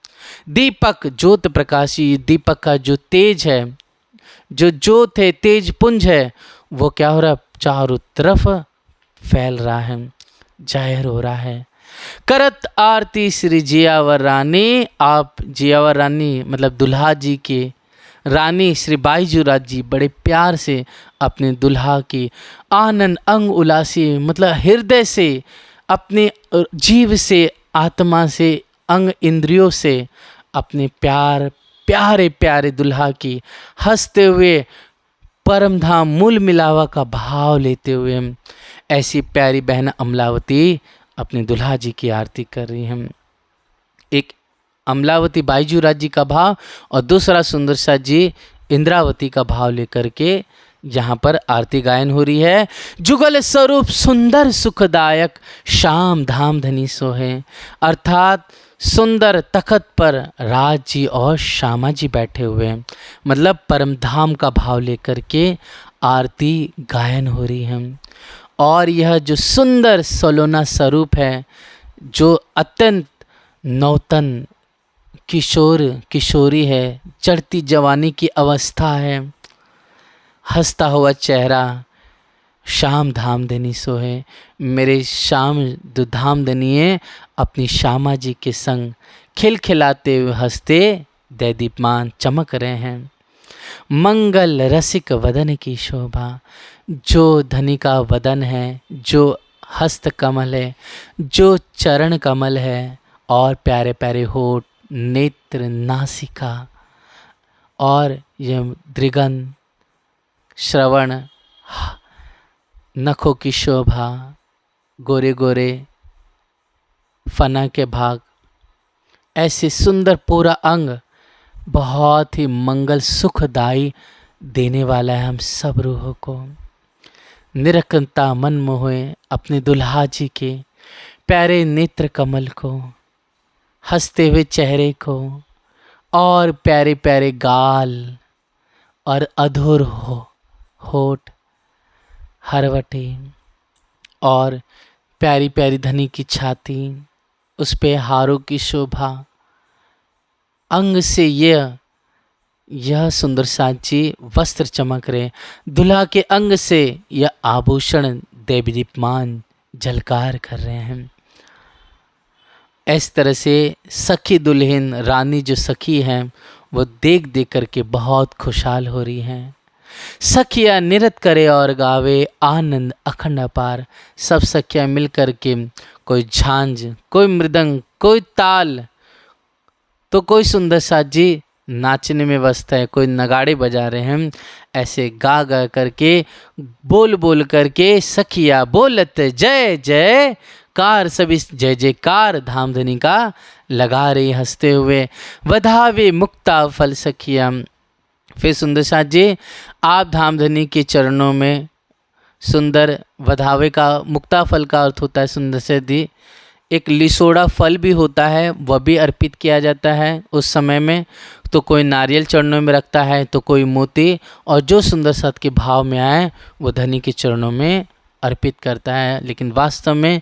दीपक ज्योत प्रकाशी, दीपक का जो तेज है, जो जोत है, तेज पुंज है, वो क्या हो रहा है, चारों तरफ फैल रहा है, जाहिर हो रहा है। करत आरती श्री जियावर रानी, आप जियावर रानी मतलब दुल्हा जी के रानी श्री बाईजूरात जी बड़े प्यार से अपने दुल्हा की आनंद अंग उलासी मतलब हृदय से, अपने जीव से, आत्मा से, अंग इंद्रियों से अपने प्यारे प्यारे दुल्हा की हंसते हुए परम धाम मूल मिलावा का भाव लेते हुए ऐसी प्यारी बहन अमलावती अपने दुल्हा जी की आरती कर रही हैं। एक अमलावती बाईजूरात जी का भाव और दूसरा सुंदर सा जी इंद्रावती का भाव लेकर के यहाँ पर आरती गायन हो रही है। जुगल स्वरूप सुंदर सुखदायक श्याम धाम धनी सोहे, अर्थात सुंदर तखत पर राज जी और श्यामा जी बैठे हुए हैं, मतलब परम धाम का भाव लेकर के आरती गायन हो रही है। और यह जो सुंदर सलोना स्वरूप है, जो अत्यंत नौतन किशोर किशोरी है, चढ़ती जवानी की अवस्था है, हंसता हुआ चेहरा, श्याम धामधनी सोहे, मेरे श्याम जो धामधनिए अपनी श्यामा जी के संग खिलखिलाते हुए हंसते दैदीप्यमान चमक रहे हैं। मंगल रसिक वदन की शोभा, जो धनी का वदन है, जो हस्त कमल है, जो चरण कमल है, और प्यारे प्यारे होठ, नेत्र, नासिका और ये दृगन, श्रवण, नखों की शोभा, गोरे गोरे फना के भाग, ऐसे सुंदर पूरा अंग बहुत ही मंगल सुखदाई देने वाला है हम सब रूहों को। निरखता मन मोहे अपने दुल्हा जी के प्यारे नेत्र कमल को, हंसते हुए चेहरे को, और प्यारे प्यारे गाल और अधूर होठ, हरवटी और प्यारी प्यारी धनी की छाती, उस पे हारों की शोभा, अंग से यह सुंदर साची वस्त्र चमक रहे, दुल्हा के अंग से यह आभूषण देदीप्यमान झलकार कर रहे हैं। इस तरह से सखी दुल्हन रानी जो सखी हैं वो देख देख करके बहुत खुशहाल हो रही हैं। सखिया निरत करे और गावे आनंद अखंड अपार, सब सखियाँ मिल कर के कोई झांझ, कोई मृदंग, कोई ताल, तो कोई सुंदर साथ जी नाचने में व्यस्त है, कोई नगाड़े बजा रहे हैं। ऐसे गा गा करके, बोल बोल करके सखिया बोलत जय जय कार, सभी जय जयकार धामधनी का लगा रही हंसते हुए। वधावे मुक्ता फल सखिया, फिर सुंदर साथ जी आप धामधनी के चरणों में, सुंदर वधावे का मुक्ता फल का अर्थ होता है सुंदर से दी, एक लिसोड़ा फल भी होता है, वह भी अर्पित किया जाता है उस समय में। तो कोई नारियल चरणों में रखता है, तो कोई मोती, और जो सुंदर सत के भाव में आए वो धनी के चरणों में अर्पित करता है। लेकिन वास्तव में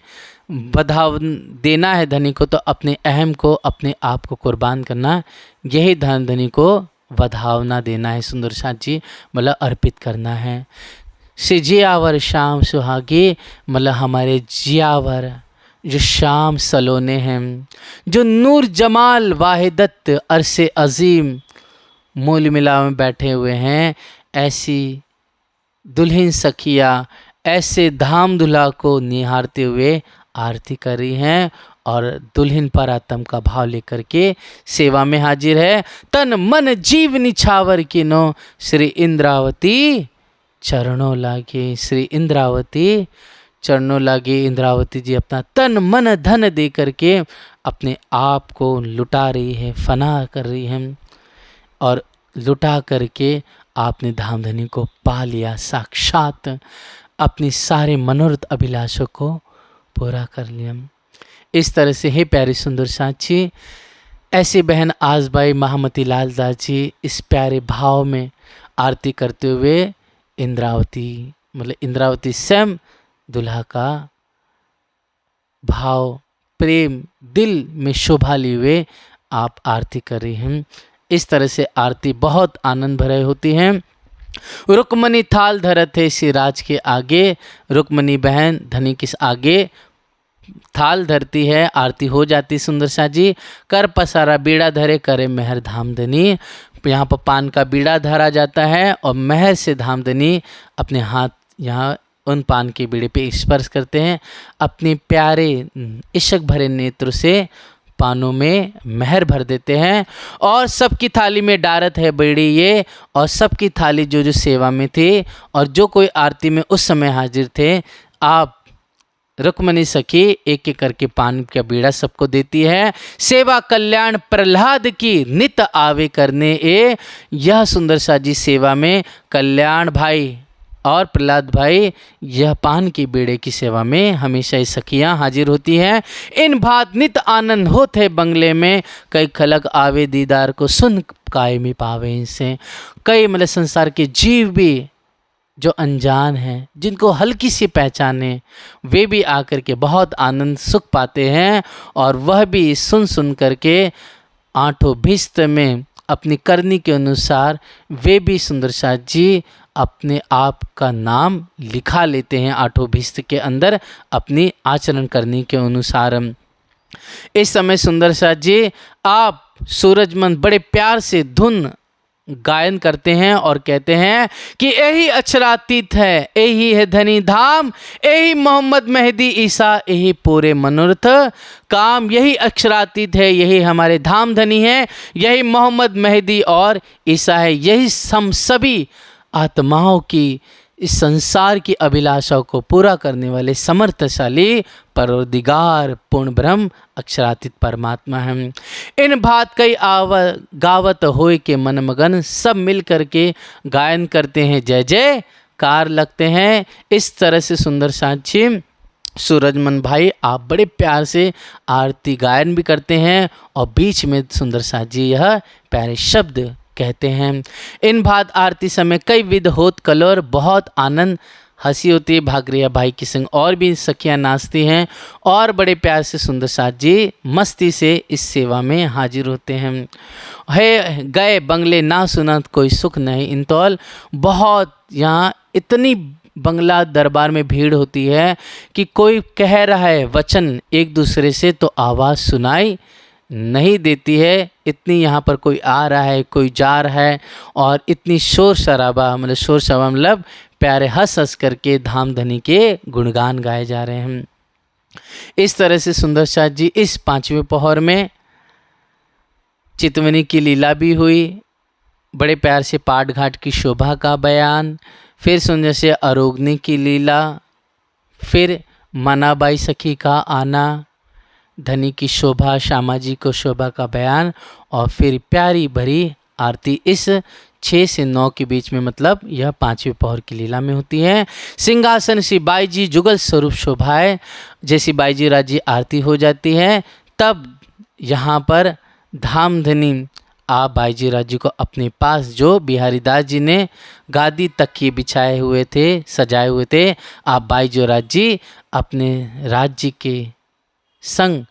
बधाव देना है धनी को, तो अपने अहम को, अपने आप को कुर्बान करना, यही धनी को वधावना देना है सुंदर साथ जी, मतलब अर्पित करना है। श्री जियावर श्याम सुहागी, मतलब हमारे जियावर जो श्याम सलोने हैं, जो नूर जमाल वाहिदत अरसे अजीम मूल मिला में बैठे हुए हैं, ऐसी दुल्हन सखिया ऐसे धाम दुल्हा को निहारते हुए आरती कर रही हैं और दुल्हन पर आत्म का भाव लेकर के सेवा में हाजिर है। तन मन जीव निछावर किनो श्री इंद्रावती चरणों लागे, श्री इंद्रावती चरणों लागे। इंद्रावती जी अपना तन मन धन दे करके अपने आप को लुटा रही है, फना कर रही है, और लुटा करके आपने धामधनी को पा लिया, साक्षात अपनी सारे मनोरथ अभिलाषों को पूरा कर लिया। इस तरह से हे प्यारे सुंदर साची, ऐसे बहन आजबाई महामती लाल दास जी इस प्यारे भाव में आरती करते हुए इंद्रावती, मतलब इंद्रावती स्वयं दुल्हा का भाव, प्रेम दिल में शोभा लिए हुए आप आरती कर रही हैं। इस तरह से आरती बहुत आनंद भरे होती हैं। रुक्मणी थाल धरत है सिराज के आगे। रुक्मणी बहन धनी के आगे थाल धरती है, आरती हो जाती सुंदर सा जी। कर पसारा बीड़ा धरे करे मेहर धामधनी। यहाँ पर पान का बीड़ा धरा जाता है और मेहर से धामधनी अपने हाथ यहाँ उन पान के बीड़े पे स्पर्श करते हैं। अपने प्यारे इश्क भरे नेत्र से पानों में मेहर भर देते हैं और सबकी थाली में डारत है बीड़ी ये। और सबकी थाली जो जो सेवा में थी और जो कोई आरती में उस समय हाजिर थे, आप रुक्मणी सखी एक एक करके पान का बीड़ा सबको देती है। सेवा कल्याण प्रहलाद की नित आवे करने ए। यह सुंदर सा जी सेवा में कल्याण भाई और प्रहलाद भाई यह पान के बीड़े की सेवा में हमेशा ये सखियाँ हाजिर होती हैं। इन भात नित आनंद होते बंगले में, कई खलक आवे दीदार को सुन काय में पावे इनसे। कई मतलब संसार के जीव भी जो अनजान हैं, जिनको हल्की सी पहचाने, वे भी आकर के बहुत आनंद सुख पाते हैं। और वह भी सुन सुन करके आठों भिस्त में अपनी करनी के अनुसार वे भी सुंदर साथ जी अपने आप का नाम लिखा लेते हैं आठों भिस्त के अंदर अपनी आचरण करनी के अनुसार। इस समय सुंदर साथ जी आप सूरजमन बड़े प्यार से धुन गायन करते हैं और कहते हैं कि यही अक्षरातीत है, यही है धनी धाम, यही मोहम्मद मेहदी ईसा, यही पूरे मनोरथ काम। यही अक्षरातीत है, यही हमारे धाम धनी है, यही मोहम्मद मेहदी और ईसा है। यही हम सभी आत्माओं की इस संसार की अभिलाषाओं को पूरा करने वाले समर्थशाली परवरदिगार पूर्ण ब्रह्म अक्षरातीत परमात्मा हैं। इन भात कई गावत होए के मन मगन, सब मिल करके गायन करते हैं, जय जयकार लगते हैं। इस तरह से सुंदर साक्षी सूरजमन भाई आप बड़े प्यार से आरती गायन भी करते हैं और बीच में सुंदर साजी यह प्यारे शब्द कहते हैं। इन भात आरती समय कई विध होत कलोर, बहुत आनंद हंसी होती है। भागरिया भाई के संग और भी सखियाँ नाचती हैं और बड़े प्यार से सुंदर साथ जी मस्ती से इस सेवा में हाजिर होते हैं। है गए बंगले ना सुना कोई सुख नहीं इंतौल। बहुत यहाँ इतनी बंगला दरबार में भीड़ होती है कि कोई कह रहा है वचन एक दूसरे से तो आवाज़ सुनाई नहीं देती है। इतनी यहाँ पर कोई आ रहा है, कोई जा रहा है और इतनी शोर शराबा मतलब प्यारे हंस हंस करके धाम धनी के गुणगान गाए जा रहे हैं। इस तरह से सुंदर साथ जी इस पांचवें पहर में चितवनी की लीला भी हुई, बड़े प्यार से पाट घाट की शोभा का बयान, फिर सुंदर से अरोगनी की लीला, फिर मनाबाई सखी का आना, धनी की शोभा, श्यामा जी को शोभा का बयान और फिर प्यारी भरी आरती इस 6 से 9 के बीच में, मतलब यह पांचवें पहर की लीला में होती है। सिंहासन श्री बाई जी जुगल स्वरूप शोभाए। जैसी बाई जी राजी आरती हो जाती है तब यहाँ पर धाम धनी आप बाई जी राजी को अपने पास जो बिहारी दास जी ने गादी तकिए बिछाए हुए थे, सजाए हुए थे, आप बाई जी राजी अपने राज्य के संग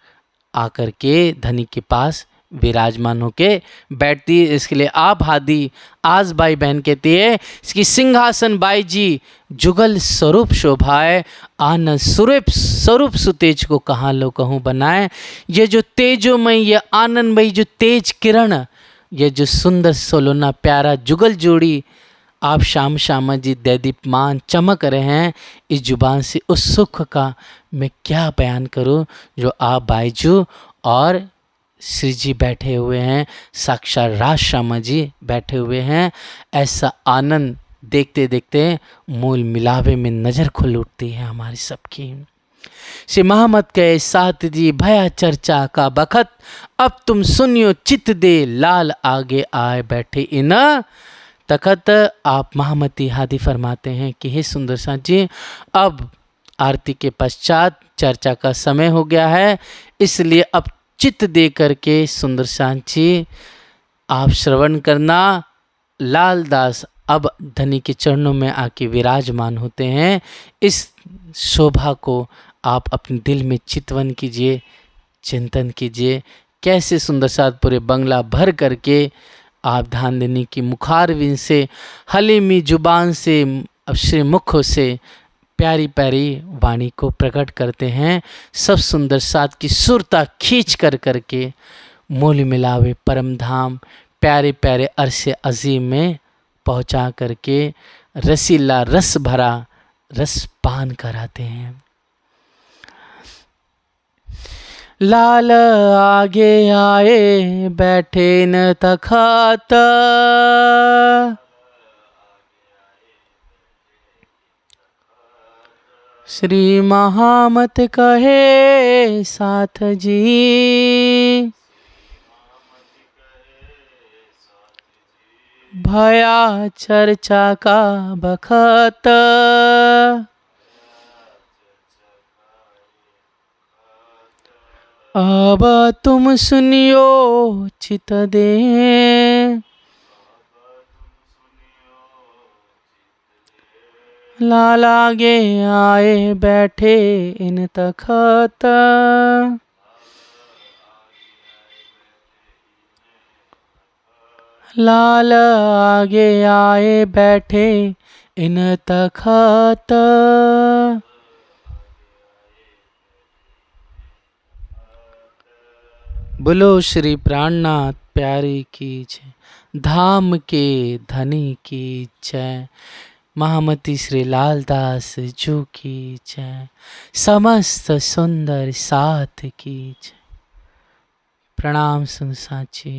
आकर के धनी के पास विराजमान होके बैठती है। इसके लिए आप हादी आज बाई बहन कहती है इसकी सिंहासन बाई जी जुगल स्वरूप शोभाए, आनंद स्वरूप सुतेज को कहाँ लो कहूँ बनाए। ये जो तेजोमय, ये आनंदमयी जो तेज किरण, ये जो सुंदर सोलोना प्यारा जुगल जोड़ी आप श्यामा जी दैदीप्यमान चमक रहे हैं, इस जुबान से उस सुख का मैं क्या बयान करूं जो आप बाईजू और श्री जी बैठे हुए हैं, साक्षात राज श्यामा जी बैठे हुए हैं। ऐसा आनंद देखते देखते मूल मिलावे में नज़र खुल उठती है हमारी सबकी। श्री मोहम्मद के साथ जी भया चर्चा का बखत, अब तुम सुनियो चित दे लाल आगे आए बैठे इन तखत। आप महामती हादी फरमाते हैं कि हे सुंदर साथ जी अब आरती के पश्चात चर्चा का समय हो गया है, इसलिए अब चित्त दे करके सुंदर साथ जी आप श्रवण करना। लालदास अब धनी के चरणों में आके विराजमान होते हैं। इस शोभा को आप अपने दिल में चितवन कीजिए, चिंतन कीजिए, कैसे सुंदर साथ पूरे बंगला भर करके आप ध्यान देने की मुखारविंद से, हलीमी जुबान से, श्री मुखों से प्यारी प्यारी वाणी को प्रकट करते हैं। सब सुंदर साथ की सुरता खींच कर करके मूल मिलावे परम धाम प्यारे प्यारे अरसे अजीम में पहुंचा करके रसीला रस भरा रस पान कराते हैं। लाल आगे आए बैठे न तखात, श्री महामत कहे साथ जी, भया चर्चा का बखत, अब तुम सुनियो चित दे, लाल आगे आए बैठे इन तखत, लाल आगे आए बैठे इन तखत। बोलो श्री प्राणनाथ प्यारे की जय, धाम के धनी की जय, महामती श्री लालदास जू की जय, समस्त सुंदर साथ की जय। प्रणाम सुन साची।